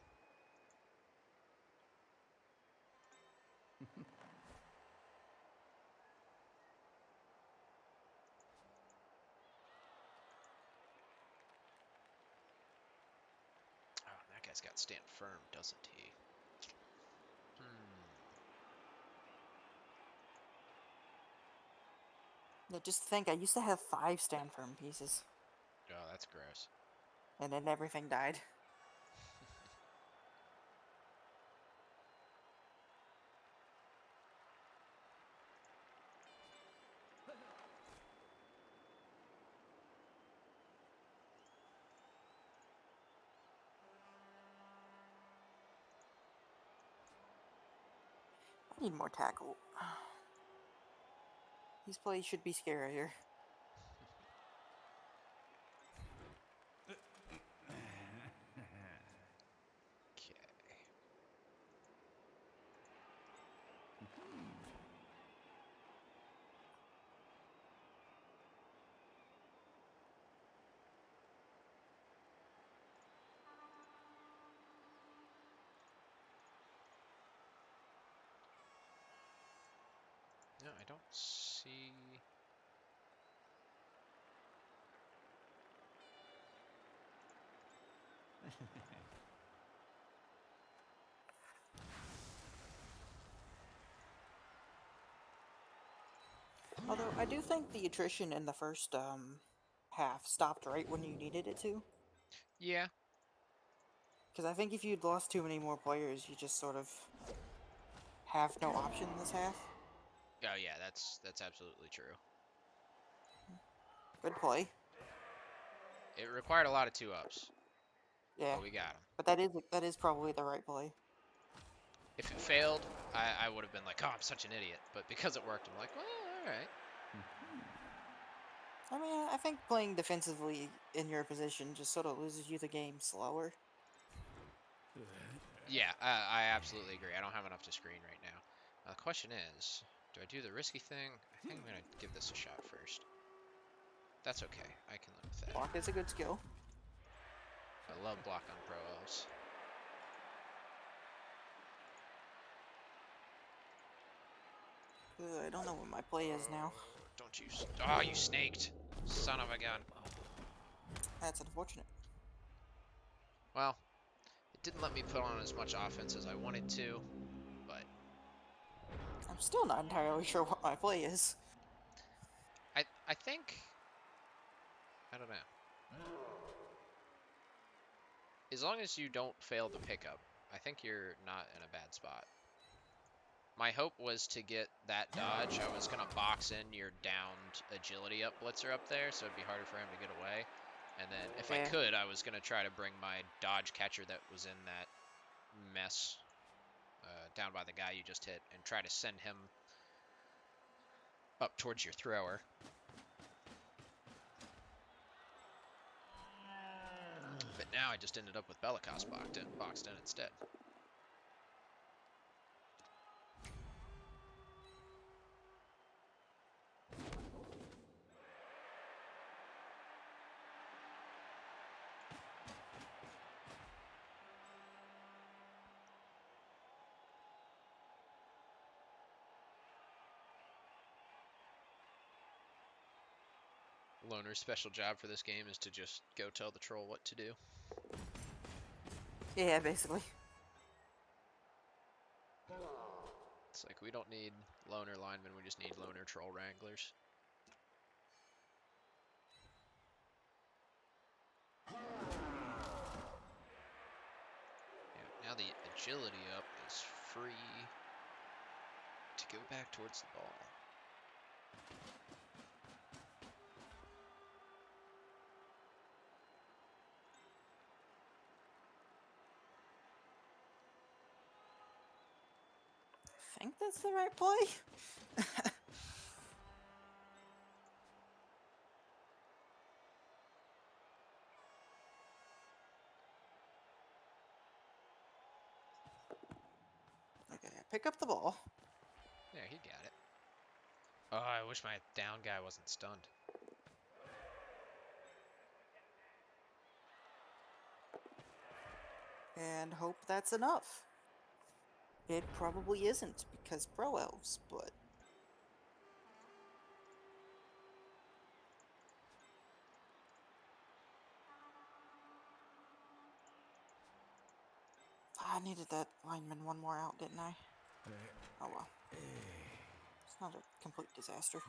Oh, that guy's got stand firm, doesn't he? Yeah, just think, I used to have 5 stand firm pieces, Oh, that's gross. and then everything died. I need more tackle. These plays should be scarier. Okay. No, I don't see. Although, I do think the attrition in the first half stopped right when you needed it to. Yeah. Because I think if you'd lost too many more players, you just sort of have no option this half. Oh yeah, that's absolutely true. Good play. It required a lot of 2-ups, Yeah, but we got him. but that is probably the right play. If it failed, I would have been like, oh, I'm such an idiot. But because it worked, I'm like, well, all right. I mean, I think playing defensively in your position just sort of loses you the game slower. Yeah, I absolutely agree. I don't have enough to screen right now. The question is, do I do the risky thing? I think I'm going to give this a shot first. That's okay. I can live with that. Block is a good skill. I love block on pro elves. I don't know what my play is now. Don't you... Oh, you snaked. Son of a gun. That's unfortunate. Well, it didn't let me put on as much offense as I wanted to, but... I'm still not entirely sure what my play is. I think... I don't know. As long as you don't fail the pickup, I think you're not in a bad spot. My hope was to get that dodge. I was gonna box in your downed agility up blitzer up there, so it'd be harder for him to get away. And then if I Yeah. could, I was gonna try to bring my dodge catcher that was in that mess down by the guy you just hit and try to send him up towards your thrower. But now I just ended up with Bellicos boxed in instead. Loner's special job for this game is to just go tell the troll what to do. Yeah, basically. It's like we don't need loner linemen, we just need loner troll wranglers. Yeah, now the agility up is free to go back towards the ball. I think that's the right play. Okay, pick up the ball. Yeah, he got it. Oh, I wish my down guy wasn't stunned. And hope that's enough. It probably isn't, because pro elves, but... I needed that lineman one more out, didn't I? Oh well. It's not a complete disaster.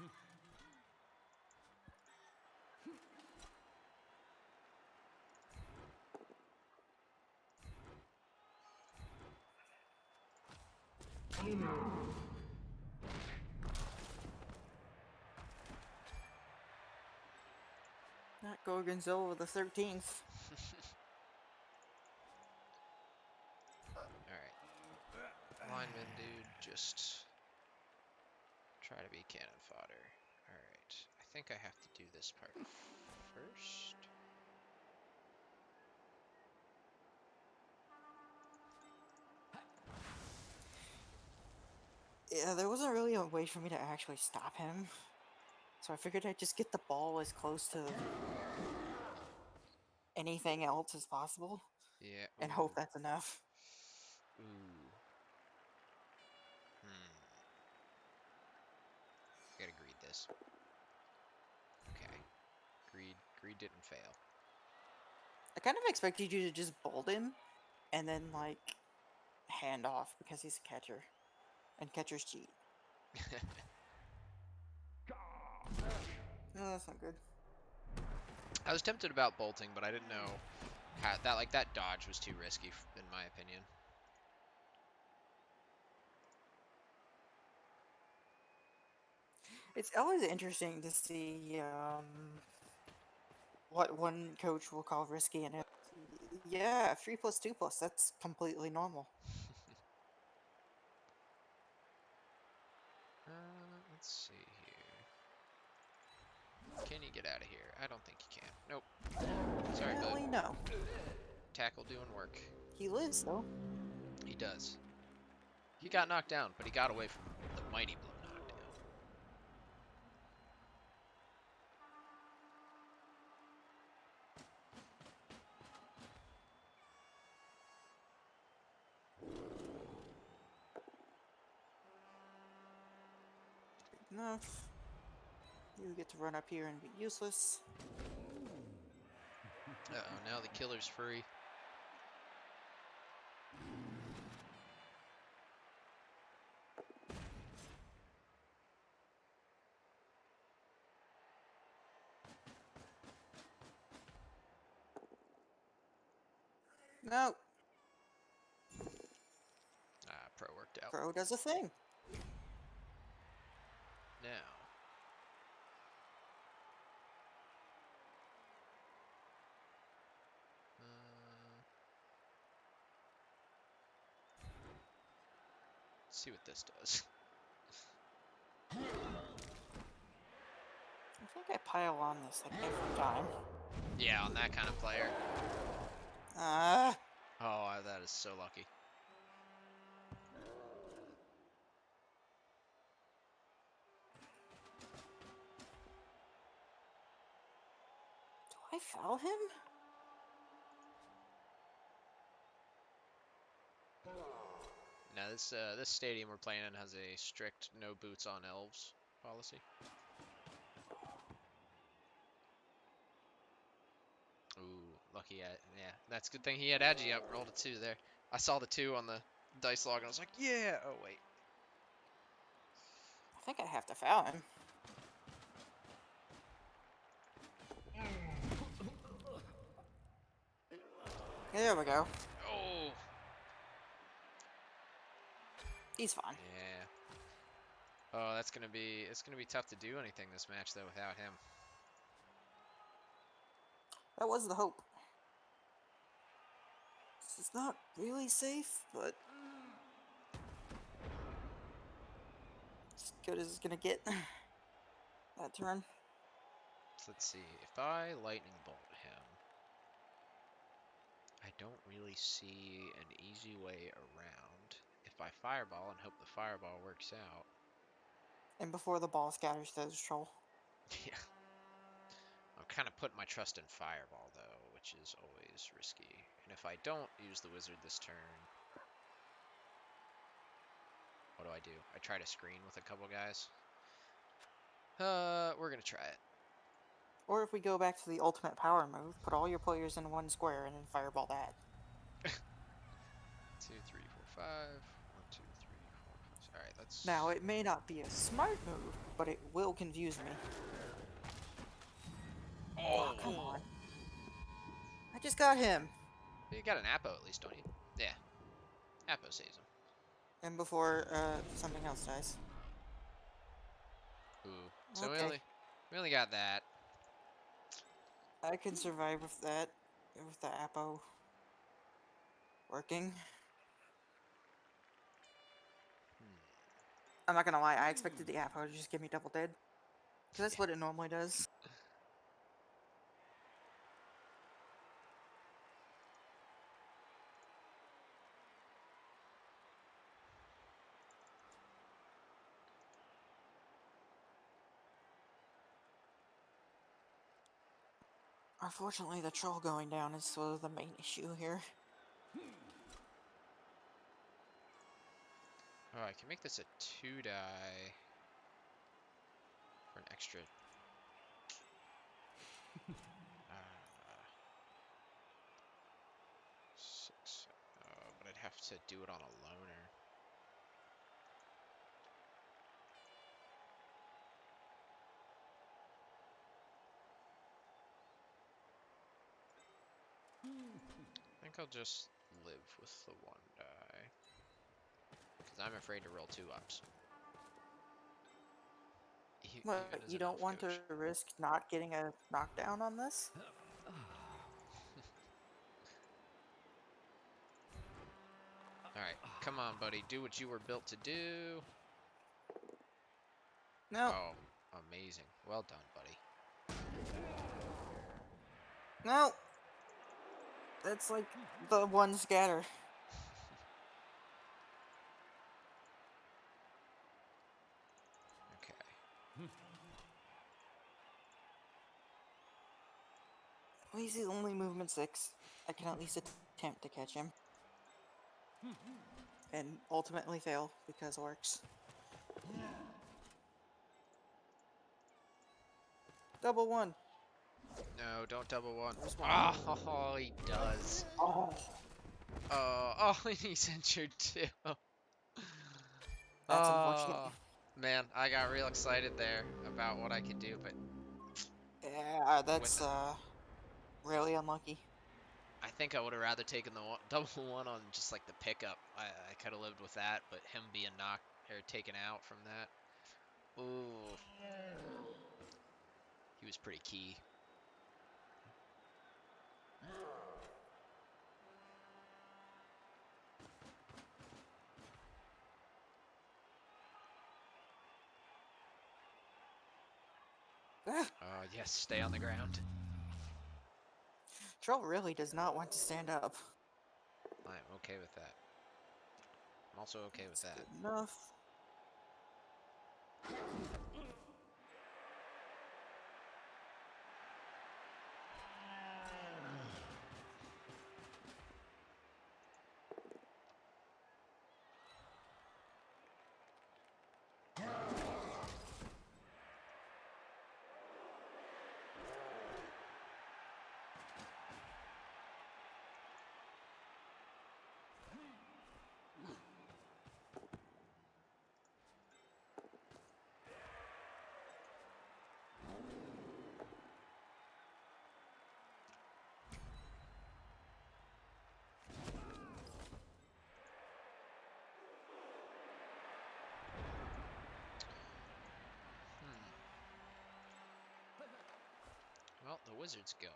Not Gorgonzola the 13th. Alright. Lineman, dude, just try to be cannon fodder. Alright. I think I have to do this part first. Yeah, there wasn't really a way for me to actually stop him. So I figured I'd just get the ball as close to anything else as possible. Yeah. And Ooh. hope that's enough. Ooh. I gotta greed this. Okay. Greed didn't fail. I kind of expected you to just bolt him and then, like, hand off because he's a catcher. And catchers cheat. No, that's not good. I was tempted about bolting, but I didn't know how that dodge was too risky in my opinion. It's always interesting to see what one coach will call risky, and yeah, 3+2+, that's completely normal. Let's see here. Can you get out of here? I don't think you can. Nope. Sorry, bud. Apparently, no. Tackle doing work. He lives, though. He does. He got knocked down, but he got away from the mighty blow knockdown. Enough. You get to run up here and be useless. Uh-oh, now the killer's free. No, Pro worked out. Crow does a thing. now. Let's see what this does. I think I pile on this like every time. Yeah, on that kind of player. Ah. Oh, that is so lucky. Do I foul him? Now this stadium we're playing in has a strict no boots on elves policy. Ooh, lucky. Yeah, that's a good thing he had Agi up. Rolled a 2 there. I saw the 2 on the dice log and I was like, yeah. Oh wait. I think I have to foul him. There we go. Oh. He's fine. Yeah. Oh, it's gonna be tough to do anything this match though without him. That was the hope. This is not really safe, but as good as it's gonna get. That turn. So let's see. If I lightning bolt him, I don't really see an easy way around. If I fireball and hope the fireball works out. And before the ball scatters to the troll. Yeah. I'm kind of putting my trust in fireball though, which is always risky. And if I don't use the wizard this turn, what do? I try to screen with a couple guys. We're gonna try it. Or if we go back to the ultimate power move, put all your players in one square and then fireball that. 2, 3, 4, 5. 1, 2, 3, 4, 5. All right, let's. Now, it may not be a smart move, but it will confuse me. Oh, come on. I just got him. You got an Apo at least, don't you? Yeah. Apo saves him. And before something else dies. Ooh. So Okay. we only got that. I can survive with that. With the Apo working. I'm not gonna lie, I expected the Apo to just give me double dead. Because that's what it normally does. Unfortunately, the troll going down is sort of the main issue here. Oh, I can make this a 2-die for an extra. 6. But I'd have to do it on a loner. I think I'll just live with the 1 die. Because I'm afraid to roll 2 ups. What, Even as you an don't elf want coach. to risk not getting a knockdown on this? Alright, come on, buddy. Do what you were built to do. No. Oh, amazing. Well done, buddy. No! That's like the one scatter. Okay. Well, he's only movement 6. I can at least attempt to catch him. And ultimately fail because orcs. Double 1. No, don't double 1. There's 1. Oh, he does. Oh. Oh, he's injured too. That's unfortunate. Oh, man, I got real excited there about what I could do, but Yeah, with that's really unlucky. I think I would have rather taken the double 1 on just like the pickup. I could have lived with that, but him being knocked or taken out from that. Ooh. He was pretty key. Oh, yes, stay on the ground. Troll really does not want to stand up. I'm okay with that. I'm also okay with That's that. good enough. Well, the wizard's gone.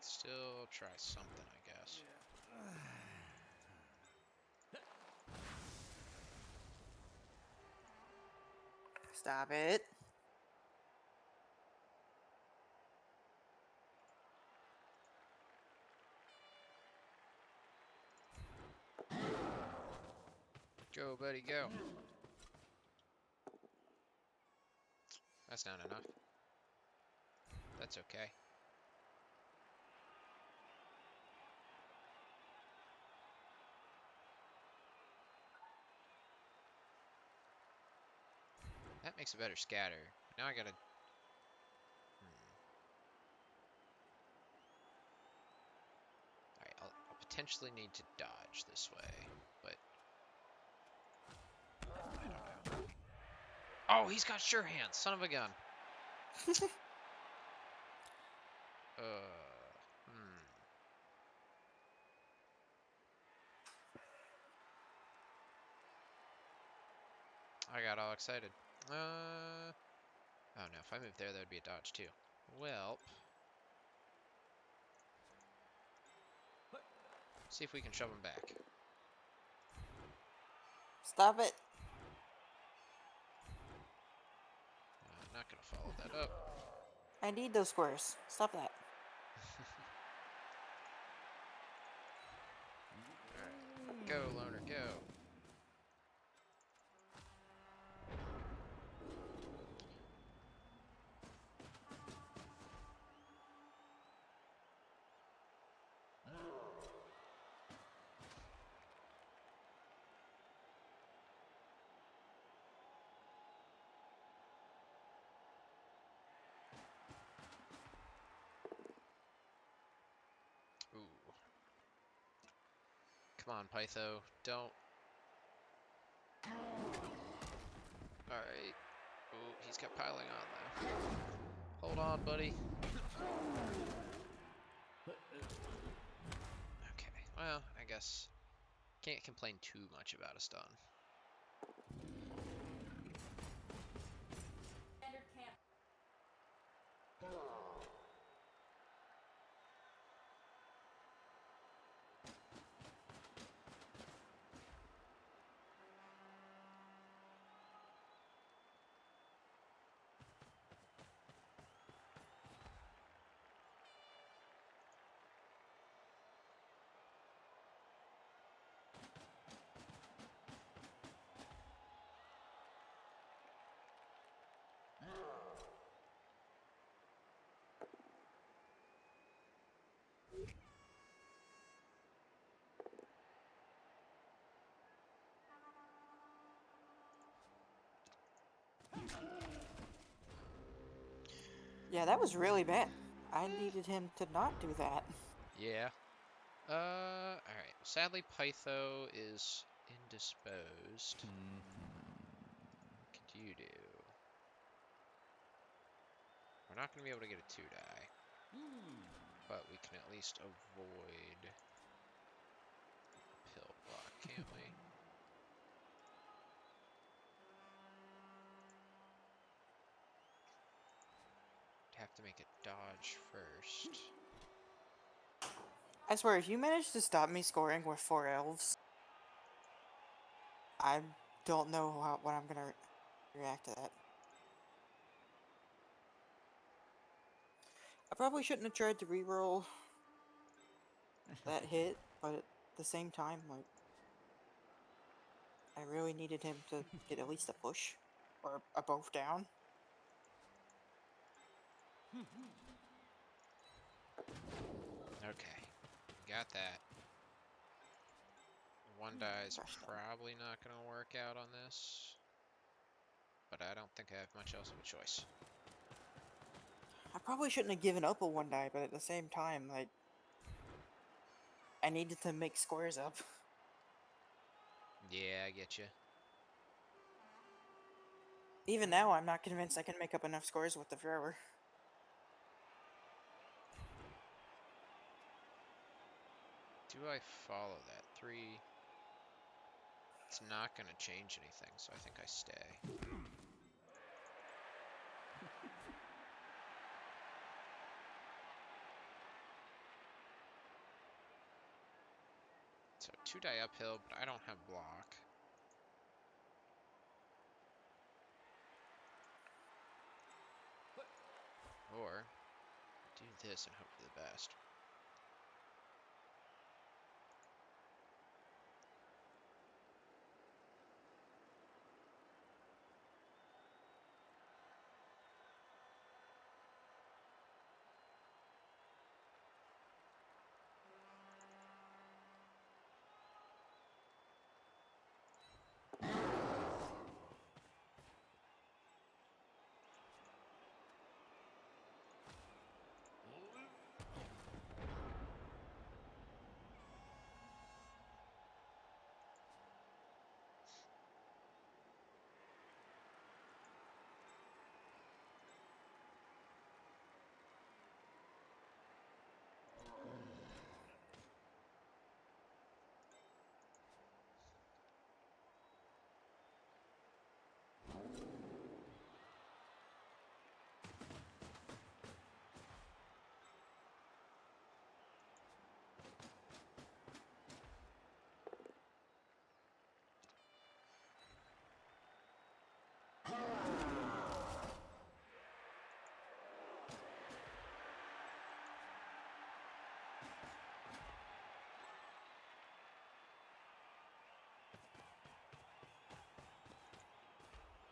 Still try something, I guess. Stop it. Go, buddy, go. That's not enough. That's okay. That makes a better scatter. Now I gotta... Alright, I'll potentially need to dodge this way, but... I don't know. Oh, he's got sure hands, son of a gun. Hmm. I got all excited. Oh no, if I moved there, that'd be a dodge too. Well, see if we can shove him back. Stop it. Not gonna follow that up. I need those squares. Stop that. Alright, go, loner, go. Ooh. Come on, Pytho, don't. Alright. Ooh, he's got piling on though. Hold on, buddy. Okay, well, I guess can't complain too much about a stun. Yeah, that was really bad. I needed him to not do that. Yeah. Alright. Sadly, Pytho is indisposed. What could you do? We're not going to be able to get a 2-die. But we can at least avoid a pill block, can't we? Have to make a dodge first. I swear, if you manage to stop me scoring with 4 elves, I don't know what I'm gonna react to that. I probably shouldn't have tried to reroll that hit, but at the same time, like, I really needed him to get at least a push or a both down. Okay, got that. One die is Crushed him. probably not going to work out on this, but I don't think I have much else of a choice. I probably shouldn't have given up a 1 die, but at the same time, like, I needed to make squares up. Yeah, I get you. Even now, I'm not convinced I can make up enough scores with the thrower. Do I follow that? 3. It's not going to change anything, so I think I stay. So 2 die uphill, but I don't have block. Or do this and hope for the best.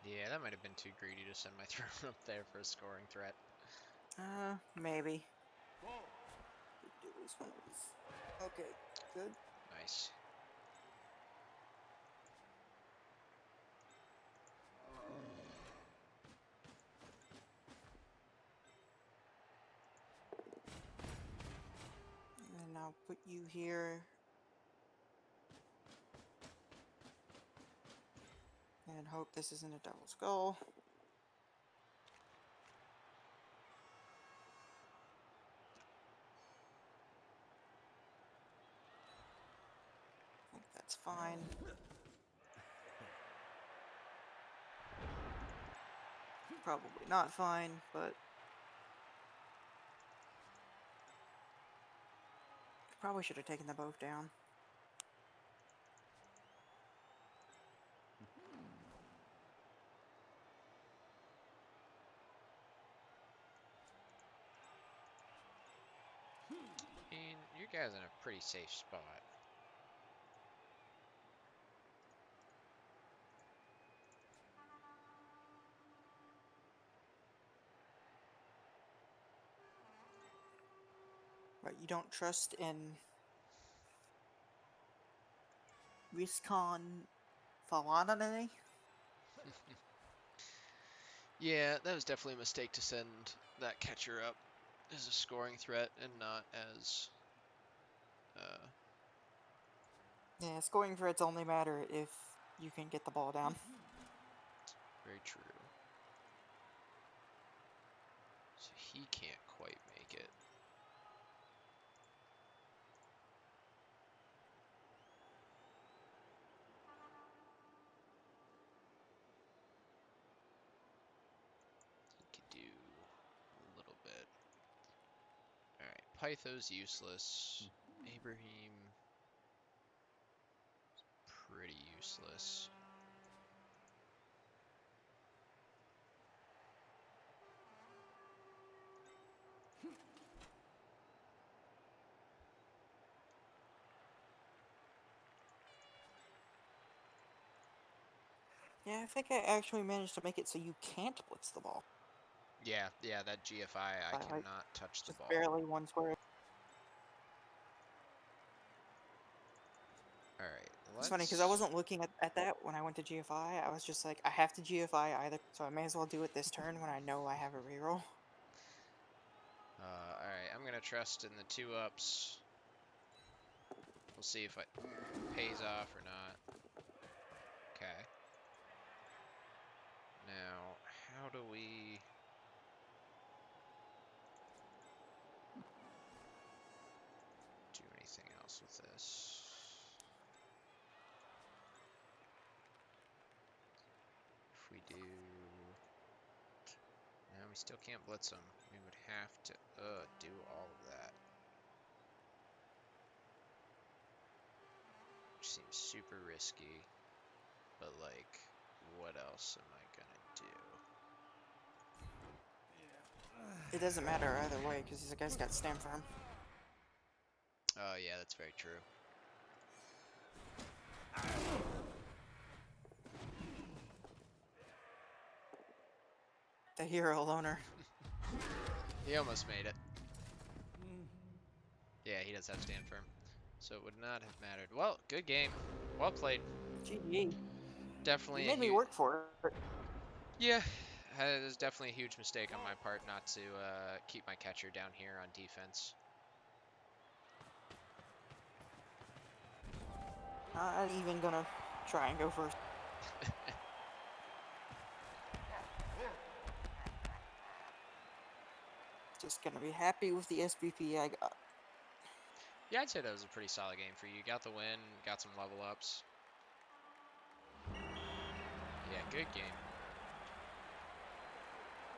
Yeah, that might have been too greedy to send my throne up there for a scoring threat. Maybe. Do at least one of these. Okay, good. Nice. And I'll put you here. And hope this isn't a double skull. I think that's fine. Probably not fine, but probably should have taken the both down. I mean, you guys in a pretty safe spot. But you don't trust in Riscon Falanane? Yeah, that was definitely a mistake to send that catcher up as a scoring threat and not as Yeah, scoring threats only matter if you can get the ball down. very true. So he can't quite make it. Pytho's useless. Abraham, pretty useless. Yeah, I think I actually managed to make it so you can't blitz the ball. Yeah, that GFI, I By, like, cannot touch the just ball. barely one square. Alright, It's funny because I let's... wasn't looking at that when I went to GFI. I was just like, I have to GFI either, so I may as well do it this turn when I know I have a reroll. Alright, I'm gonna trust in the 2-ups. We'll see if it pays off or not. Okay. Now, how do we... do anything else with this? If we do... No, we still can't blitz them. We would have to do all of that. Which seems super risky. But, like, what else am I gonna do? It doesn't matter either way because this guy's got stand firm. Oh, yeah, that's very true. The hero loner. He almost made it. Yeah, he does have stand firm. So it would not have mattered. Well, good game. Well played. GG. You Definitely a made me huge... work for it. Yeah, it was definitely a huge mistake on my part not to keep my catcher down here on defense. Not even gonna try and go first. Just gonna be happy with the SBP I got. Yeah, I'd say that was a pretty solid game for you. Got the win, got some level ups. Yeah, good game.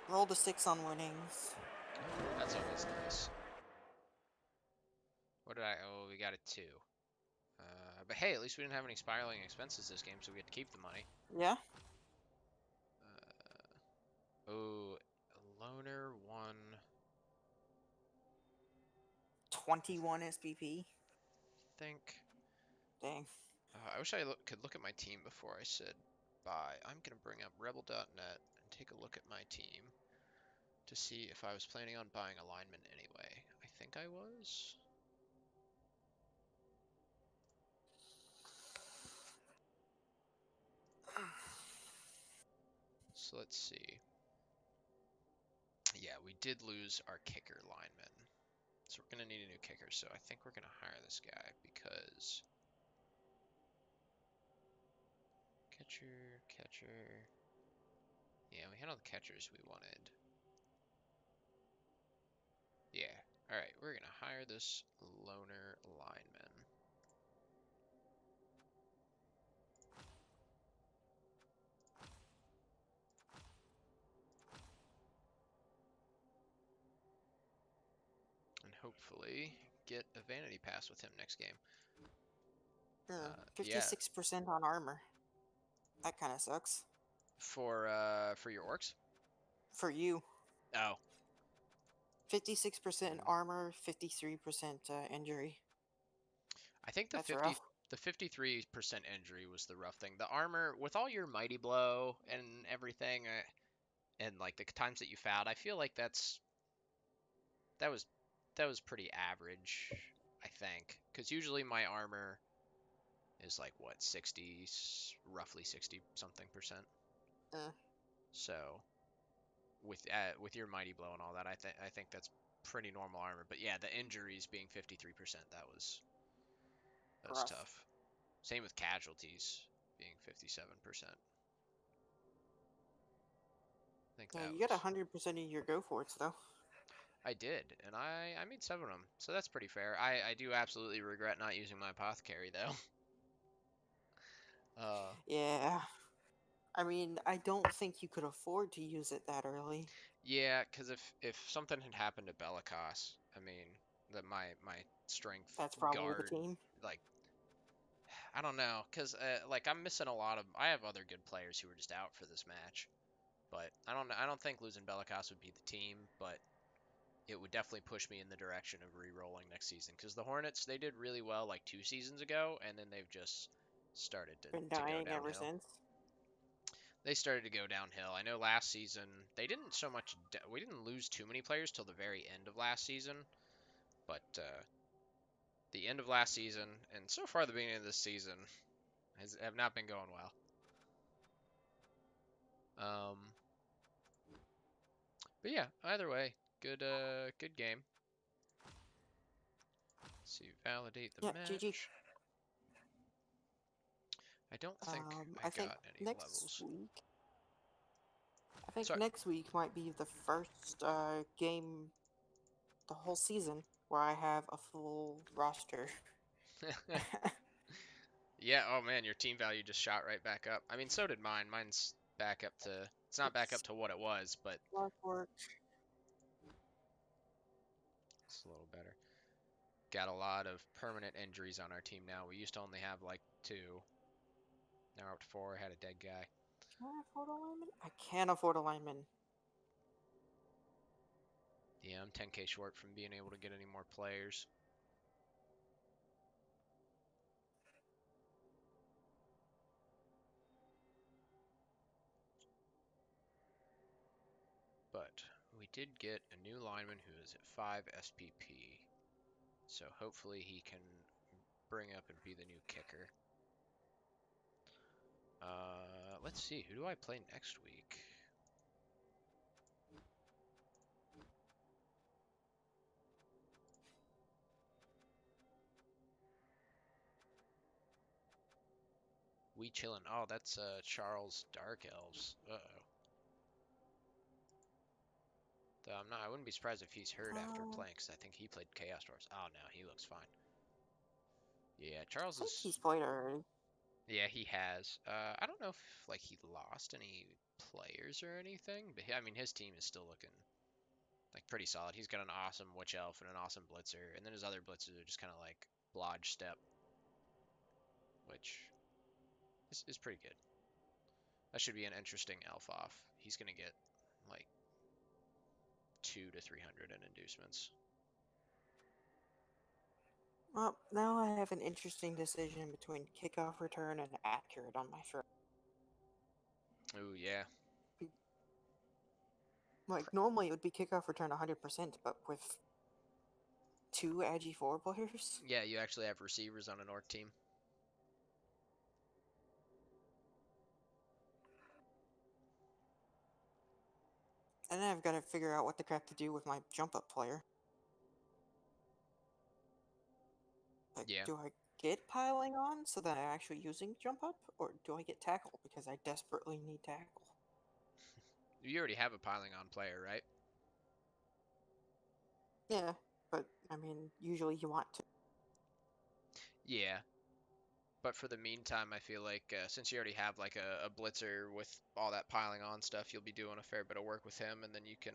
Rolled a 6 on winnings. That's always nice. What did I... Oh, we got a 2. But hey, at least we didn't have any spiraling expenses this game, so we had to keep the money. Yeah. Oh, loner 1. 21 SBP. Think. Dang. I wish I could look at my team before I said bye. I'm going to bring up REBBL.net and take a look at my team to see if I was planning on buying a lineman anyway. I think I was. So let's see. Yeah, we did lose our kicker lineman. So we're going to need a new kicker. So I think we're going to hire this guy because... Catcher. Yeah, we had all the catchers we wanted. Yeah. Alright, we're going to hire this loner lineman. And hopefully get a vanity pass with him next game. Yeah, 56% on armor. That kind of sucks. for your orcs. For you. Oh, 56% armor, 53% injury. I think That's rough. the 53% injury was the rough thing. The armor with all your mighty blow and everything, and like the times that you fouled, I feel like that was that was pretty average. I think because usually my armor is like what 60, roughly 60 something percent. Uh, So with your mighty blow and all that, I think that's pretty normal armor. But yeah, the injuries being 53%, that was rough. tough. Same with casualties being 57%. I think Yeah, that you got was... 100% of your go for it though. I did, and I made 7 of them, so that's pretty fair. I do absolutely regret not using my apothecary though. uh, Yeah. I mean, I don't think you could afford to use it that early. yeah, because if something had happened to Bellicos, I mean, that my strength That's probably the guard, team. like, I don't know, cause like I'm missing a lot of. I have other good players who are just out for this match, but I don't know. I don't think losing Belikas would be the team, but it would definitely push me in the direction of re-rolling next season. Cause the Hornets, they did really well like 2 seasons ago, and then they've just started Been to go dying ever downhill. since. They started to go downhill. I know last season they didn't so much. We didn't lose too many players till the very end of last season, but the end of last season and so far the beginning of this season have not been going well. But yeah, either way, good game. Let's see, validate the Yeah, GG. match. I don't think I I think got any next levels. week. I think Sorry. next week might be the first game the whole season where I have a full roster. Yeah, oh man, your team value just shot right back up. I mean, so did mine. Mine's back up to, it's not back up It's to what it was, but Clockwork. it's a little better. Got a lot of permanent injuries on our team now. We used to only have like 2. Now we're up to 4. Had a dead guy. Can I afford a lineman? I can afford a lineman. Yeah, I'm 10k short from being able to get any more players. But we did get a new lineman who is at 5 SPP. So hopefully he can bring up and be the new kicker. Let's see. Who do I play next week? We chillin'. Oh, that's Charles Dark Elves. Uh-oh. Though I'm not. I wouldn't be surprised if he's hurt after I playing, because I think he played Chaos Dwarfs. Oh no, he looks fine. Yeah, Charles think is. he's played already. Yeah, he has. I don't know if like he lost any players or anything, but I mean his team is still looking like pretty solid. He's got an awesome Witch Elf and an awesome Blitzer, and then his other Blitzers are just kind of like Blodge Step, which is pretty good. That should be an interesting elf off. He's gonna get like 200 to 300 in inducements. Well, now I have an interesting decision between kickoff return and accurate on my throw. Ooh yeah, Like, normally it would be kickoff return 100%, but with 2 Agi 4 players? yeah. You actually have receivers on an orc team. And then I've got to figure out what the crap to do with my jump up player. Like, Yeah, do I get piling on so that I'm actually using jump up, or do I get tackle because I desperately need tackle? you already have a piling on player, right? Yeah, but I mean, usually you want to. Yeah, but for the meantime, I feel like since you already have like a blitzer with all that piling on stuff, you'll be doing a fair bit of work with him, and then you can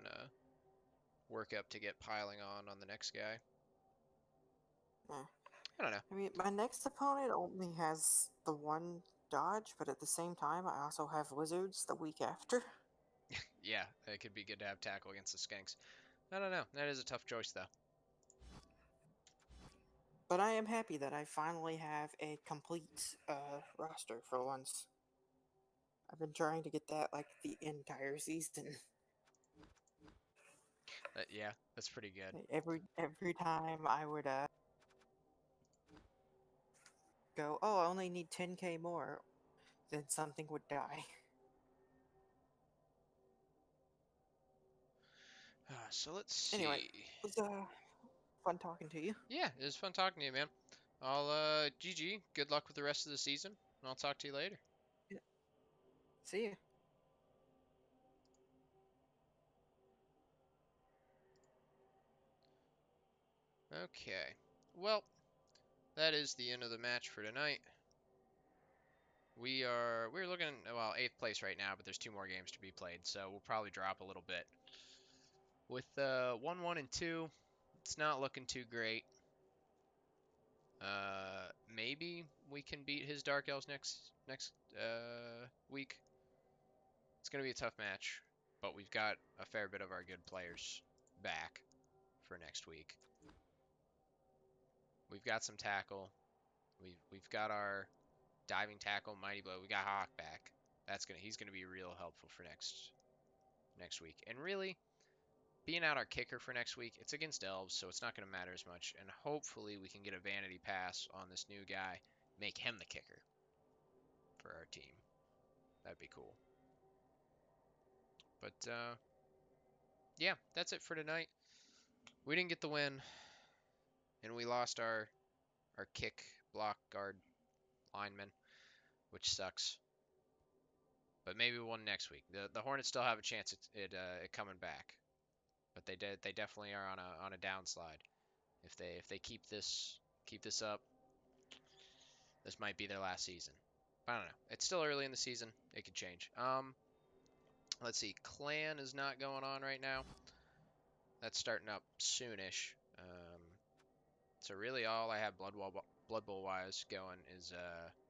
work up to get piling on the next guy. Eh. I don't know. I mean, my next opponent only has the 1 dodge, but at the same time, I also have lizards the week after. Yeah, it could be good to have tackle against the skinks. I don't know. That is a tough choice though. But I am happy that I finally have a complete roster for once. I've been trying to get that like the entire season. Yeah, that's pretty good. Every time I would go, oh, I only need 10k more, then something would die. So let's Anyway, see. it was fun talking to you. Yeah, it was fun talking to you, man. I'll GG. Good luck with the rest of the season, and I'll talk to you later. Yeah. See you. Okay. Well, that is the end of the match for tonight. We're looking, well, 8th place right now, but there's 2 more games to be played, so we'll probably drop a little bit. With 1, 1, and 2, It's not looking too great. Maybe we can beat his Dark Elves next week. It's gonna be a tough match, but we've got a fair bit of our good players back for next week. We've got some tackle. We've got our diving tackle, mighty blow. We got Hawk back. He's gonna be real helpful for next week. And really, being out our kicker for next week, it's against Elves, so it's not gonna matter as much. And hopefully we can get a vanity pass on this new guy, make him the kicker for our team. That'd be cool. But yeah, that's it for tonight. We didn't get the win, and we lost our kick block guard lineman, which sucks. But maybe we'll win next week. The Hornets still have a chance at it coming back, but they definitely are on a downslide. If they keep this up, this might be their last season. But I don't know. It's still early in the season. It could change. Let's see. Clan is not going on right now. That's starting up soonish. So really all I have Blood Bowl wise going is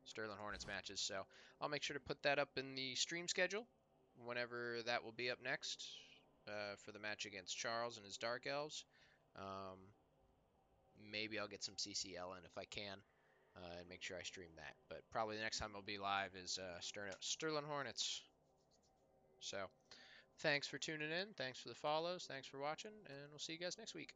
Stirland Hornets matches. So I'll make sure to put that up in the stream schedule whenever that will be up next for the match against Charles and his Dark Elves. Maybe I'll get some CCL in if I can and make sure I stream that. But probably the next time I'll be live is Stirland Hornets. So thanks for tuning in. Thanks for the follows. Thanks for watching. And we'll see you guys next week.